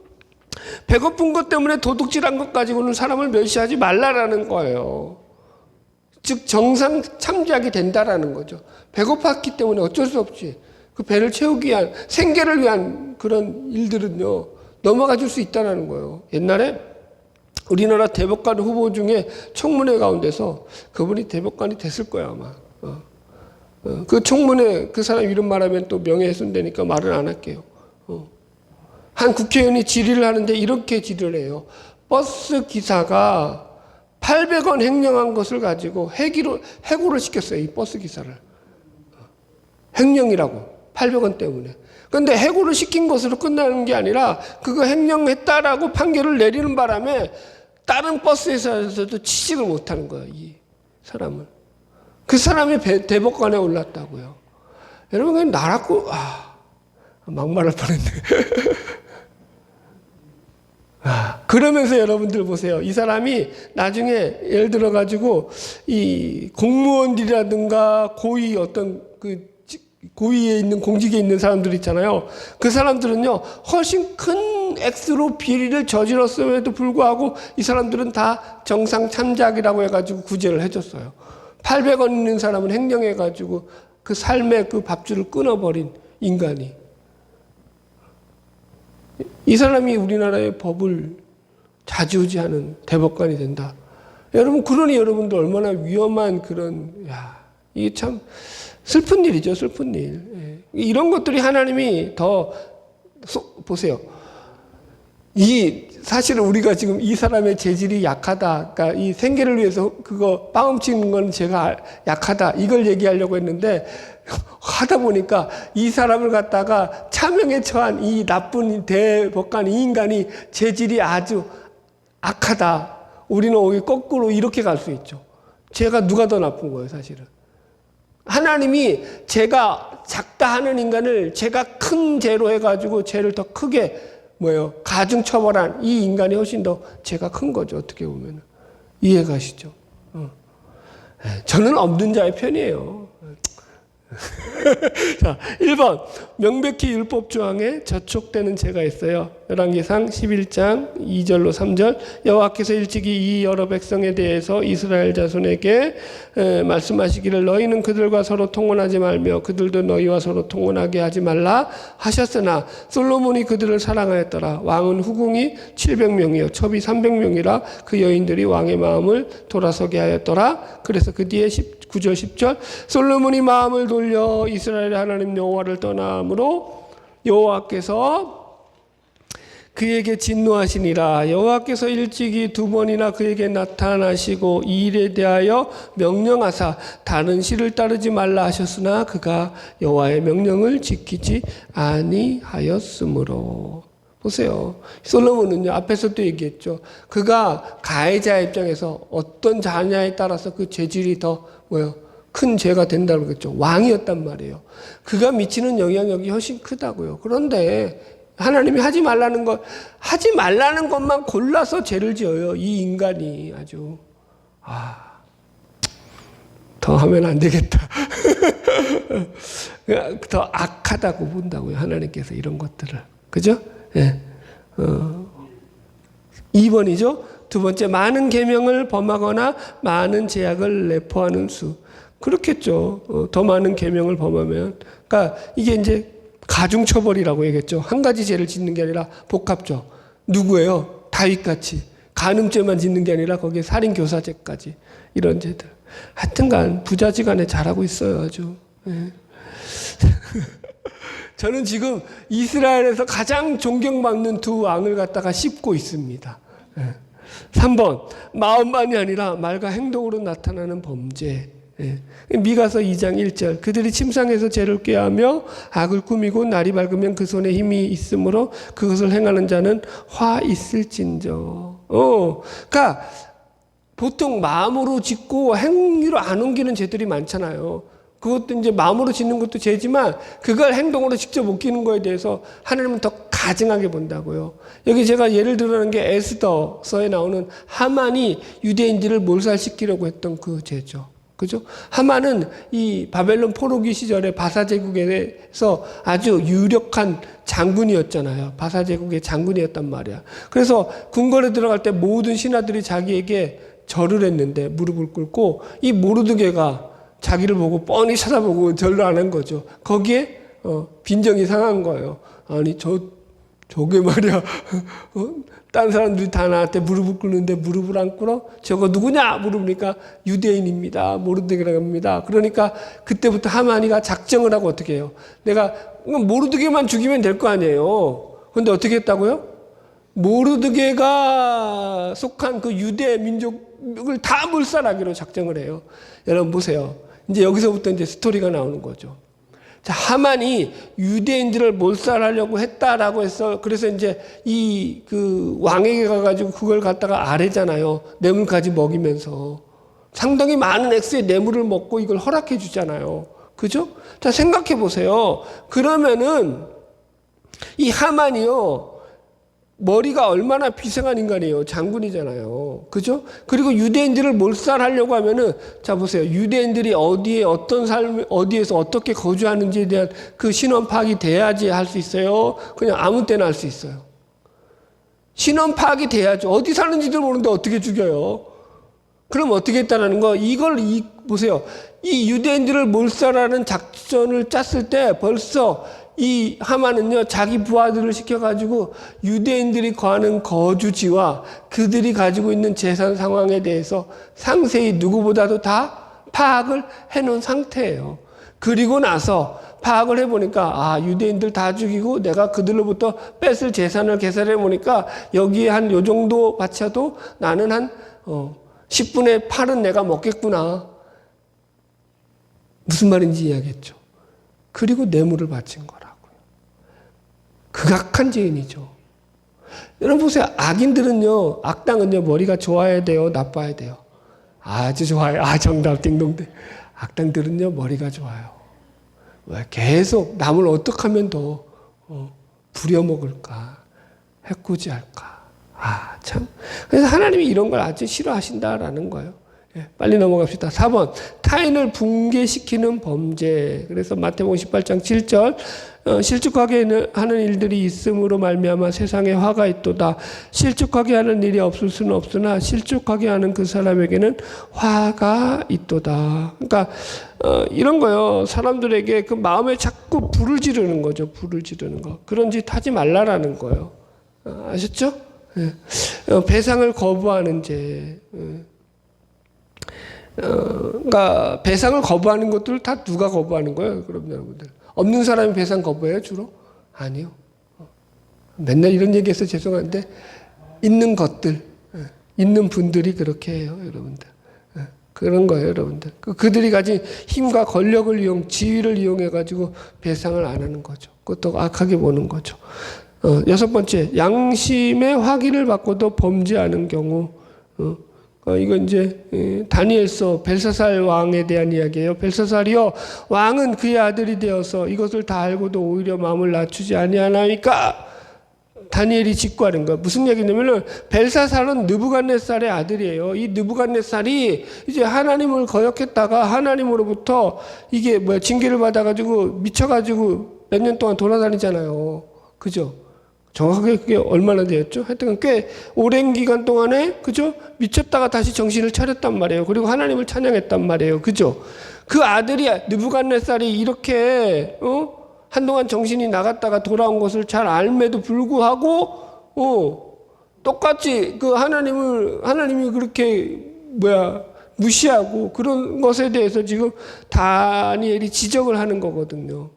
배고픈 것 때문에 도둑질한 것 가지고는 사람을 멸시하지 말라라는 거예요. 즉 정상 참작이 된다라는 거죠. 배고팠기 때문에 어쩔 수 없이 그 배를 채우기 위한 생계를 위한 그런 일들은요 넘어가 줄 수 있다는 거예요. 옛날에 우리나라 대법관 후보 중에 청문회 가운데서 그분이 대법관이 됐을 거야 아마. 그 청문회 그 사람 이름 말하면 또 명예훼손되니까 말을 안 할게요. 한 국회의원이 질의를 하는데 이렇게 질의를 해요. 버스 기사가 800원 횡령한 것을 가지고 해고를 시켰어요. 이 버스 기사를. 횡령이라고 800원 때문에. 그런데 해고를 시킨 것으로 끝나는 게 아니라 그거 횡령했다라고 판결을 내리는 바람에 다른 버스에서도 취직을 못하는 거예요. 이 사람을. 그 사람이 대법관에 올랐다고요. 여러분 그냥 나라고 막말할 뻔했네. 그러면서 여러분들 보세요. 이 사람이 나중에 예를 들어 가지고 이 공무원들이라든가 고위 어떤 그 고위에 있는 공직에 있는 사람들 있잖아요. 그 사람들은요 훨씬 큰 액수로 비리를 저질렀음에도 불구하고 이 사람들은 다 정상 참작이라고 해가지고 구제를 해줬어요. 800원 있는 사람은 횡령해가지고 그 삶의 그 밥줄을 끊어버린 인간이. 이 사람이 우리나라의 법을 좌지우지하는 대법관이 된다. 여러분 그러니 여러분들 얼마나 위험한 그런 이게 참 슬픈 일이죠. 슬픈 일. 이런 것들이 하나님이 더 보세요. 사실은 우리가 지금 이 사람의 재질이 약하다. 그러니까 이 생계를 위해서 그거 빠움치는 건 제가 약하다. 이걸 얘기하려고 했는데 하다 보니까 이 사람을 갖다가 차명에 처한 이 나쁜 대법관 이 인간이 재질이 아주 악하다. 우리는 오히려 거꾸로 이렇게 갈 수 있죠. 죄가 누가 더 나쁜 거예요, 사실은. 하나님이 죄가 작다 하는 인간을 죄가 큰 죄로 해가지고 죄를 더 크게 뭐예요? 가중처벌한 이 인간이 훨씬 더 죄가 큰 거죠. 어떻게 보면. 이해가시죠? 저는 없는 자의 편이에요. 자, 1번. 명백히 율법 조항에 저촉되는 죄가 있어요. 열왕기상 11장 2절로 3절. 여호와께서 일찍이 이 여러 백성에 대해서 이스라엘 자손에게 말씀하시기를 너희는 그들과 서로 통혼하지 말며 그들도 너희와 서로 통혼하게 하지 말라 하셨으나 솔로몬이 그들을 사랑하였더라. 왕은 후궁이 700명이요 첩이 300명이라 그 여인들이 왕의 마음을 돌아서게 하였더라. 그래서 그 뒤에 9절 10절 솔로몬이 마음을 돌려 이스라엘의 하나님 여호와를 떠남으로 여호와께서 그에게 진노하시니라. 여호와께서 일찍이 2번이나 그에게 나타나시고 이 일에 대하여 명령하사 다른 신을 따르지 말라 하셨으나 그가 여호와의 명령을 지키지 아니하였으므로. 보세요. 솔로몬은요, 앞에서도 얘기했죠. 그가 가해자 입장에서 어떤 자냐에 따라서 그 죄질이 더 큰 죄가 된다고 그랬죠. 왕이었단 말이에요. 그가 미치는 영향력이 훨씬 크다고요. 그런데 하나님이 하지 말라는 것만 골라서 죄를 지어요. 이 인간이 아주. 더 하면 안 되겠다. 더 악하다고 본다고요. 하나님께서 이런 것들을. 그죠? 예. 2번이죠. 두 번째, 많은 계명을 범하거나 많은 제약을 내포하는 수. 그렇겠죠. 더 많은 계명을 범하면. 그러니까 이게 이제 가중처벌이라고 얘기했죠. 한 가지 죄를 짓는 게 아니라 복합적. 누구예요? 다윗같이. 간음죄만 짓는 게 아니라 거기에 살인교사죄까지. 이런 죄들. 하여튼간 부자지간에 잘하고 있어요. 아주. 예. 저는 지금 이스라엘에서 가장 존경받는 두 왕을 갖다가 씹고 있습니다. 3번, 마음만이 아니라 말과 행동으로 나타나는 범죄. 미가서 2장 1절 그들이 침상에서 죄를 꾀하며 악을 꾸미고 날이 밝으면 그 손에 힘이 있으므로 그것을 행하는 자는 화 있을진저. 그러니까 보통 마음으로 짓고 행위로 안 옮기는 죄들이 많잖아요. 그것도 이제 마음으로 짓는 것도 죄지만 그걸 행동으로 직접 옮기는 거에 대해서 하나님은 더 가증하게 본다고요. 여기 제가 예를 들어는 게 에스더서에 나오는 하만이 유대인들을 몰살시키려고 했던 그 죄죠. 그죠? 하만은 이 바벨론 포로기 시절에 바사 제국에서 아주 유력한 장군이었잖아요. 바사 제국의 장군이었단 말이야. 그래서 궁궐에 들어갈 때 모든 신하들이 자기에게 절을 했는데 무릎을 꿇고 이 모르드게가 자기를 보고 뻔히 쳐다보고 절을 안 한 거죠. 거기에 빈정이 상한 거예요. 아니 저게 말이야. 딴 사람들이 다 나한테 무릎을 꿇는데 무릎을 안 꿇어? 저거 누구냐? 물으니까 유대인입니다. 모르드게라고 합니다. 그러니까 그때부터 하만이가 작정을 하고 어떻게 해요? 내가 모르드게만 죽이면 될 거 아니에요. 그런데 어떻게 했다고요? 모르드게가 속한 그 유대 민족을 다 몰살하기로 작정을 해요. 여러분 보세요. 이제 여기서부터 이제 스토리가 나오는 거죠. 자, 하만이 유대인들을 몰살하려고 했다라고 해서 그래서 이제 이 그 왕에게 가가지고 그걸 갖다가 아뢰잖아요. 뇌물까지 먹이면서 상당히 많은 액수의 뇌물을 먹고 이걸 허락해 주잖아요. 그죠? 자, 생각해 보세요. 그러면은 이 하만이요. 머리가 얼마나 비상한 인간이에요. 장군이잖아요. 그죠? 그리고 유대인들을 몰살하려고 하면은, 자, 보세요. 유대인들이 어디에 어떤 삶, 어디에서 어떻게 거주하는지에 대한 그 신원 파악이 돼야지 할 수 있어요. 그냥 아무 때나 할 수 있어요. 신원 파악이 돼야죠. 어디 사는지도 모르는데 어떻게 죽여요? 그럼 어떻게 했다라는 거, 보세요. 이 유대인들을 몰살하는 작전을 짰을 때 벌써 이 하만은요, 자기 부하들을 시켜가지고 유대인들이 거하는 거주지와 그들이 가지고 있는 재산 상황에 대해서 상세히 누구보다도 다 파악을 해놓은 상태예요. 그리고 나서 파악을 해보니까, 유대인들 다 죽이고 내가 그들로부터 뺏을 재산을 계산해보니까 여기에 한 요 정도 바쳐도 나는 한 10분의 8은 내가 먹겠구나. 무슨 말인지 이해하겠죠. 그리고 뇌물을 바친 거라고요. 극악한 죄인이죠. 여러분 보세요. 악인들은요, 악당은요, 머리가 좋아야 돼요, 나빠야 돼요? 아주 좋아요. 정답 띵동대. 악당들은요, 머리가 좋아요. 왜? 계속 남을 어떻게 하면 더 부려먹을까? 해코지할까? 아, 참. 그래서 하나님이 이런 걸 아주 싫어하신다라는 거예요. 예, 빨리 넘어갑시다. 4번. 타인을 붕괴시키는 범죄. 그래서 마태복음 18장 7절. 실족하게 하는 일들이 있음으로 말미암아 세상에 화가 있도다. 실족하게 하는 일이 없을 수는 없으나 실족하게 하는 그 사람에게는 화가 있도다. 그러니까 이런 거요. 사람들에게 그 마음에 자꾸 불을 지르는 거죠. 불을 지르는 거. 그런 짓 하지 말라라는 거예요. 아셨죠? 예. 배상을 거부하는 죄. 그러니까 배상을 거부하는 것들 다 누가 거부하는 거예요? 그럼 여러분들 없는 사람이 배상 거부해요 주로? 아니요. 맨날 이런 얘기해서 죄송한데 있는 것들, 있는 분들이 그렇게 해요, 여러분들. 그런 거예요, 여러분들. 그들이 가진 힘과 권력을 지위를 이용해 가지고 배상을 안 하는 거죠. 그것도 악하게 보는 거죠. 6번째, 양심의 확인을 받고도 범죄하는 경우. 이건 이제 다니엘서 벨사살 왕에 대한 이야기예요. 벨사살이요, 왕은 그의 아들이 되어서 이것을 다 알고도 오히려 마음을 낮추지 아니하나이까. 다니엘이 직구하는 거. 무슨 얘기냐면은 벨사살은 느부갓네살의 아들이에요. 이 느부갓네살이 이제 하나님을 거역했다가 하나님으로부터 이게 징계를 받아가지고 미쳐가지고 몇 년 동안 돌아다니잖아요. 그죠? 정확하게 그게 얼마나 되었죠? 하여튼 꽤 오랜 기간 동안에, 그죠? 미쳤다가 다시 정신을 차렸단 말이에요. 그리고 하나님을 찬양했단 말이에요. 그죠? 그 아들이, 느부갓네살이 이렇게, 한동안 정신이 나갔다가 돌아온 것을 잘 알매도 불구하고, 똑같이 그 하나님이 그렇게, 무시하고 그런 것에 대해서 지금 다니엘이 지적을 하는 거거든요.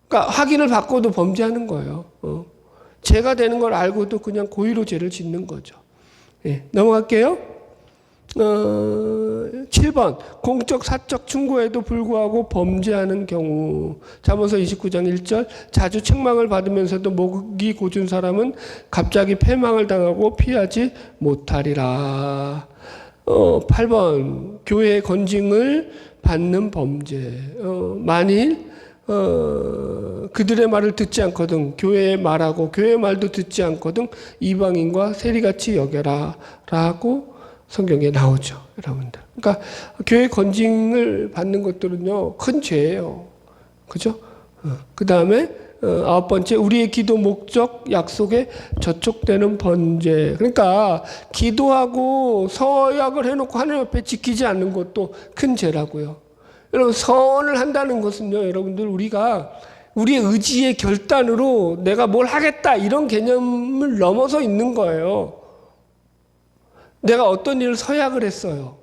그러니까 확인을 받고도 범죄하는 거예요. 죄가 되는 걸 알고도 그냥 고의로 죄를 짓는 거죠. 예, 넘어갈게요. 7번. 공적 사적 충고에도 불구하고 범죄하는 경우. 잠언서 29장 1절. 자주 책망을 받으면서도 목이 고준 사람은 갑자기 패망을 당하고 피하지 못하리라. 8번. 교회의 건징을 받는 범죄. 만일 그들의 말을 듣지 않거든 교회의 말하고 교회의 말도 듣지 않거든 이방인과 세리같이 여겨라 라고 성경에 나오죠, 여러분들. 그러니까 교회 건징을 받는 것들은요 큰 죄예요. 그죠? 그 다음에 9번째, 우리의 기도 목적 약속에 저촉되는 범죄. 그러니까 기도하고 서약을 해놓고 하나님 앞에 지키지 않는 것도 큰 죄라고요. 여러분, 선을 한다는 것은요, 여러분들, 우리가 우리의 의지의 결단으로 내가 뭘 하겠다 이런 개념을 넘어서 있는 거예요. 내가 어떤 일을 서약을 했어요.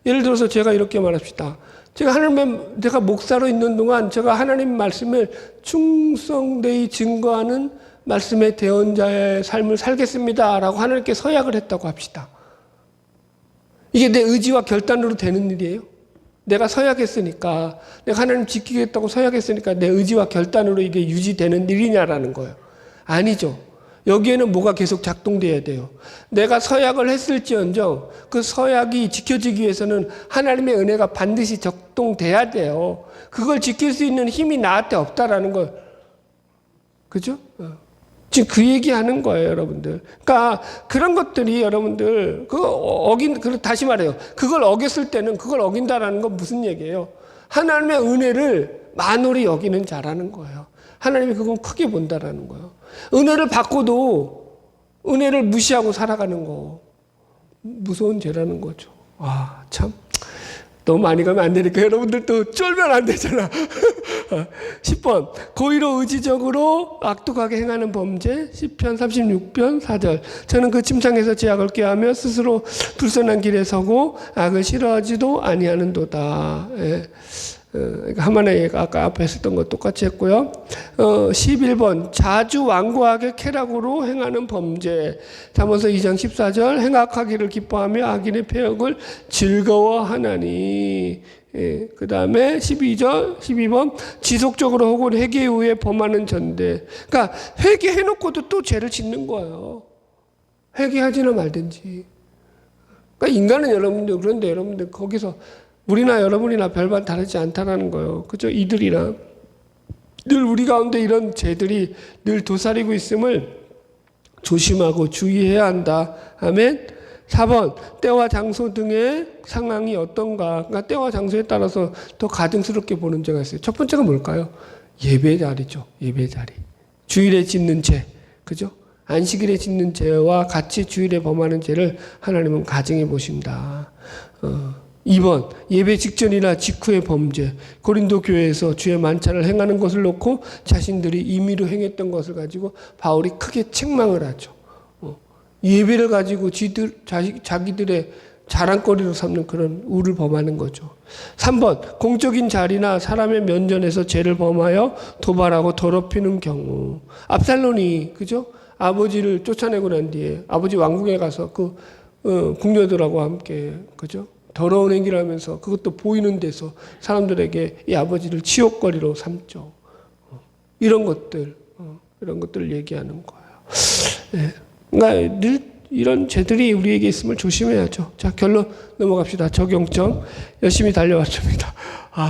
예를 들어서 제가 이렇게 말합시다. 제가 목사로 있는 동안 제가 하나님 말씀을 충성되이 증거하는 말씀의 대언자의 삶을 살겠습니다라고 하나님께 서약을 했다고 합시다. 이게 내 의지와 결단으로 되는 일이에요? 내가 서약했으니까, 내가 하나님 지키겠다고 서약했으니까 내 의지와 결단으로 이게 유지되는 일이냐라는 거예요. 아니죠. 여기에는 뭐가 계속 작동돼야 돼요. 내가 서약을 했을지언정 그 서약이 지켜지기 위해서는 하나님의 은혜가 반드시 작동돼야 돼요. 그걸 지킬 수 있는 힘이 나한테 없다라는 걸. 그죠? 지금 그 얘기하는 거예요, 여러분들. 그러니까 그런 것들이 여러분들 다시 말해요. 그걸 어겼을 때는 그걸 어긴다라는 건 무슨 얘기예요? 하나님의 은혜를 만홀히 여기는 자라는 거예요. 하나님이 그건 크게 본다라는 거예요. 은혜를 받고도 은혜를 무시하고 살아가는 거 무서운 죄라는 거죠. 와, 참. 너무 많이 가면 안 되니까 여러분들 또 쫄면 안 되잖아. 10번. 고의로 의지적으로 악독하게 행하는 범죄. 시편 36편 4절. 저는 그 침상에서 제 악을 꾀하며 스스로 불선한 길에 서고 악을 싫어하지도 아니하는도다. 예. 하만의 아까 앞에 했었던 것 똑같이 했고요. 11번. 자주 완고하게 쾌락으로 행하는 범죄. 잠언서 2장 14절. 행악하기를 기뻐하며 악인의 폐역을 즐거워하나니. 예. 그 다음에 12번. 지속적으로 혹은 회개 후에 범하는 전대. 그러니까 회개해놓고도 또 죄를 짓는 거예요. 회개하지나 말든지. 그러니까 인간은 여러분들, 그런데 여러분들 거기서 우리나 여러분이나 별반 다르지 않다라는 거예요. 그죠? 이들이랑. 늘 우리 가운데 이런 죄들이 늘 도사리고 있음을 조심하고 주의해야 한다. 아멘. 4번, 때와 장소 등의 상황이 어떤가. 그러니까 때와 장소에 따라서 더 가증스럽게 보는 죄가 있어요. 첫 번째가 뭘까요? 예배 자리죠. 예배 자리. 주일에 짓는 죄. 그죠? 안식일에 짓는 죄와 같이 주일에 범하는 죄를 하나님은 가증해 보신다. 2번, 예배 직전이나 직후의 범죄. 고린도 교회에서 주의 만찬을 행하는 것을 놓고 자신들이 임의로 행했던 것을 가지고 바울이 크게 책망을 하죠. 예배를 가지고 자기들의 자랑거리로 삼는 그런 우를 범하는 거죠. 3번, 공적인 자리나 사람의 면전에서 죄를 범하여 도발하고 더럽히는 경우. 압살론이, 그죠? 아버지를 쫓아내고 난 뒤에 아버지 왕궁에 가서 궁녀들하고 함께, 그죠? 더러운 행위를 하면서 그것도 보이는 데서 사람들에게 이 아버지를 치욕거리로 삼죠. 이런 것들을 얘기하는 거예요. 네. 그러니까 늘 이런 죄들이 우리에게 있음을 조심해야죠. 자, 결론 넘어갑시다. 적용점 열심히 달려왔습니다.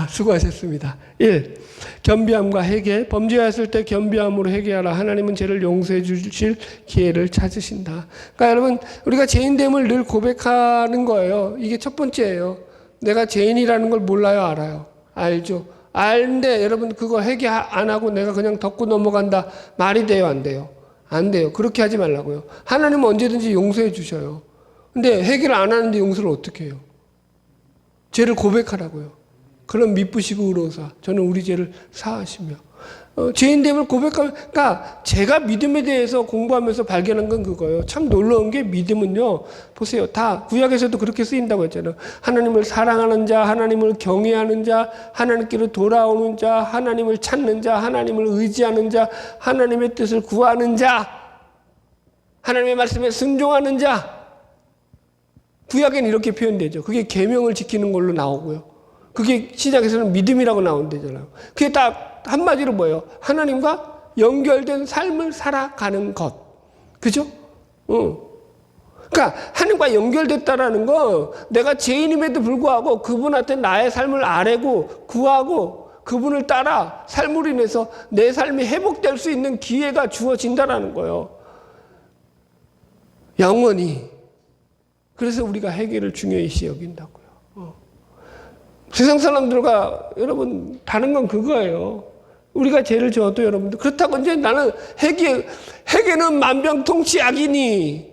수고하셨습니다. 1. 겸비함과 회개. 범죄했을 때 겸비함으로 회개하라. 하나님은 죄를 용서해 주실 기회를 찾으신다. 그러니까 여러분, 우리가 죄인됨을 늘 고백하는 거예요. 이게 첫 번째예요. 내가 죄인이라는 걸 몰라요, 알아요? 알죠? 알는데 여러분 그거 회개 안 하고 내가 그냥 덮고 넘어간다. 말이 돼요, 안 돼요? 안 돼요. 그렇게 하지 말라고요. 하나님은 언제든지 용서해 주셔요. 근데 회개를 안 하는데 용서를 어떻게 해요? 죄를 고백하라고요. 그럼 미쁘시고 의로우사 저는 우리 죄를 사하시며. 죄인됨을 고백하면, 그러니까 제가 믿음에 대해서 공부하면서 발견한 건 그거예요. 참 놀라운 게 믿음은요, 보세요. 다 구약에서도 그렇게 쓰인다고 했잖아요. 하나님을 사랑하는 자, 하나님을 경외하는 자, 하나님께로 돌아오는 자, 하나님을 찾는 자, 하나님을 의지하는 자, 하나님의 뜻을 구하는 자, 하나님의 말씀에 순종하는 자. 구약에는 이렇게 표현되죠. 그게 계명을 지키는 걸로 나오고요. 그게 시작에서는 믿음이라고 나온대잖아요. 그게 딱 한마디로 뭐예요? 하나님과 연결된 삶을 살아가는 것. 그죠? 그러니까 하나님과 연결됐다라는 건 내가 죄인임에도 불구하고 그분한테 나의 삶을 아뢰고 구하고 그분을 따라 삶으로 인해서 내 삶이 회복될 수 있는 기회가 주어진다라는 거예요. 영원히. 그래서 우리가 회개를 중요시 여긴다고요. 세상 사람들과 여러분 다른 건 그거예요. 우리가 죄를 지어도 여러분들 그렇다고 이제 나는 회개는 만병통치약이니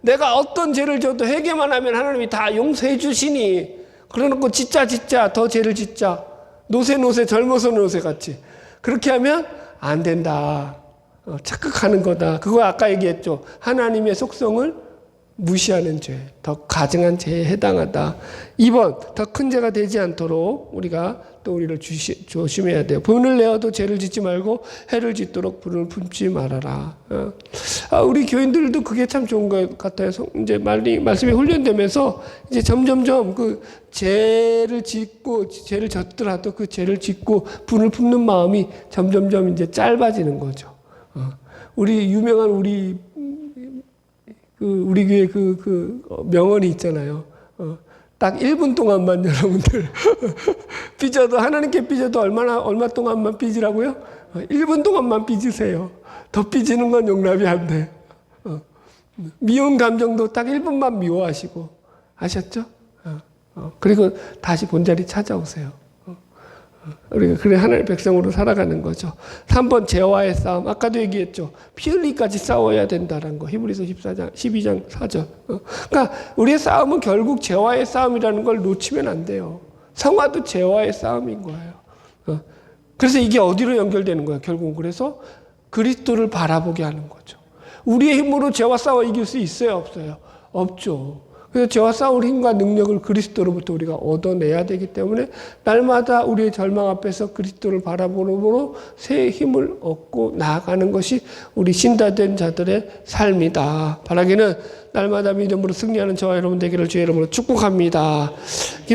내가 어떤 죄를 지어도 회개만 하면 하나님이 다 용서해 주시니 그래놓고 짓자 더 죄를 짓자 노세 젊어서 노세 같이 그렇게 하면 안 된다. 착각하는 거다. 그거 아까 얘기했죠. 하나님의 속성을 무시하는 죄, 더 가증한 죄에 해당하다. 2번, 더 큰 죄가 되지 않도록 우리가 또 우리를 조심해야 돼요. 분을 내어도 죄를 짓지 말고 해를 짓도록 분을 품지 말아라. 우리 교인들도 그게 참 좋은 것 같아요. 이제 말씀이 훈련되면서 이제 점점점 그 죄를 졌더라도 그 죄를 짓고 분을 품는 마음이 점점점 이제 짧아지는 거죠. 우리 유명한 우리 교회 명언이 있잖아요. 딱 1분 동안만 여러분들 삐져도 하나님께 삐져도 얼마 동안만 삐지라고요? 1분 동안만 삐지세요. 더 삐지는 건 용납이 안 돼. 미운 감정도 딱 1분만 미워하시고 아셨죠? 그리고 다시 본자리 찾아오세요. 우리가 그래 하나님의 백성으로 살아가는 거죠. 3번 죄와의 싸움. 아까도 얘기했죠. 피 흘리기까지 싸워야 된다는 거. 히브리서 12장 4절. 그러니까 우리의 싸움은 결국 죄와의 싸움이라는 걸 놓치면 안 돼요. 성화도 죄와의 싸움인 거예요. 그래서 이게 어디로 연결되는 거예요? 결국은 그래서 그리스도를 바라보게 하는 거죠. 우리의 힘으로 죄와 싸워 이길 수 있어요? 없어요? 없죠. 그래서 죄와 싸울 힘과 능력을 그리스도로부터 우리가 얻어내야 되기 때문에 날마다 우리의 절망 앞에서 그리스도를 바라보므로 새 힘을 얻고 나아가는 것이 우리 신다된 자들의 삶이다. 바라기는 날마다 믿음으로 승리하는 저와 여러분 되기를 주의 이름으로 축복합니다.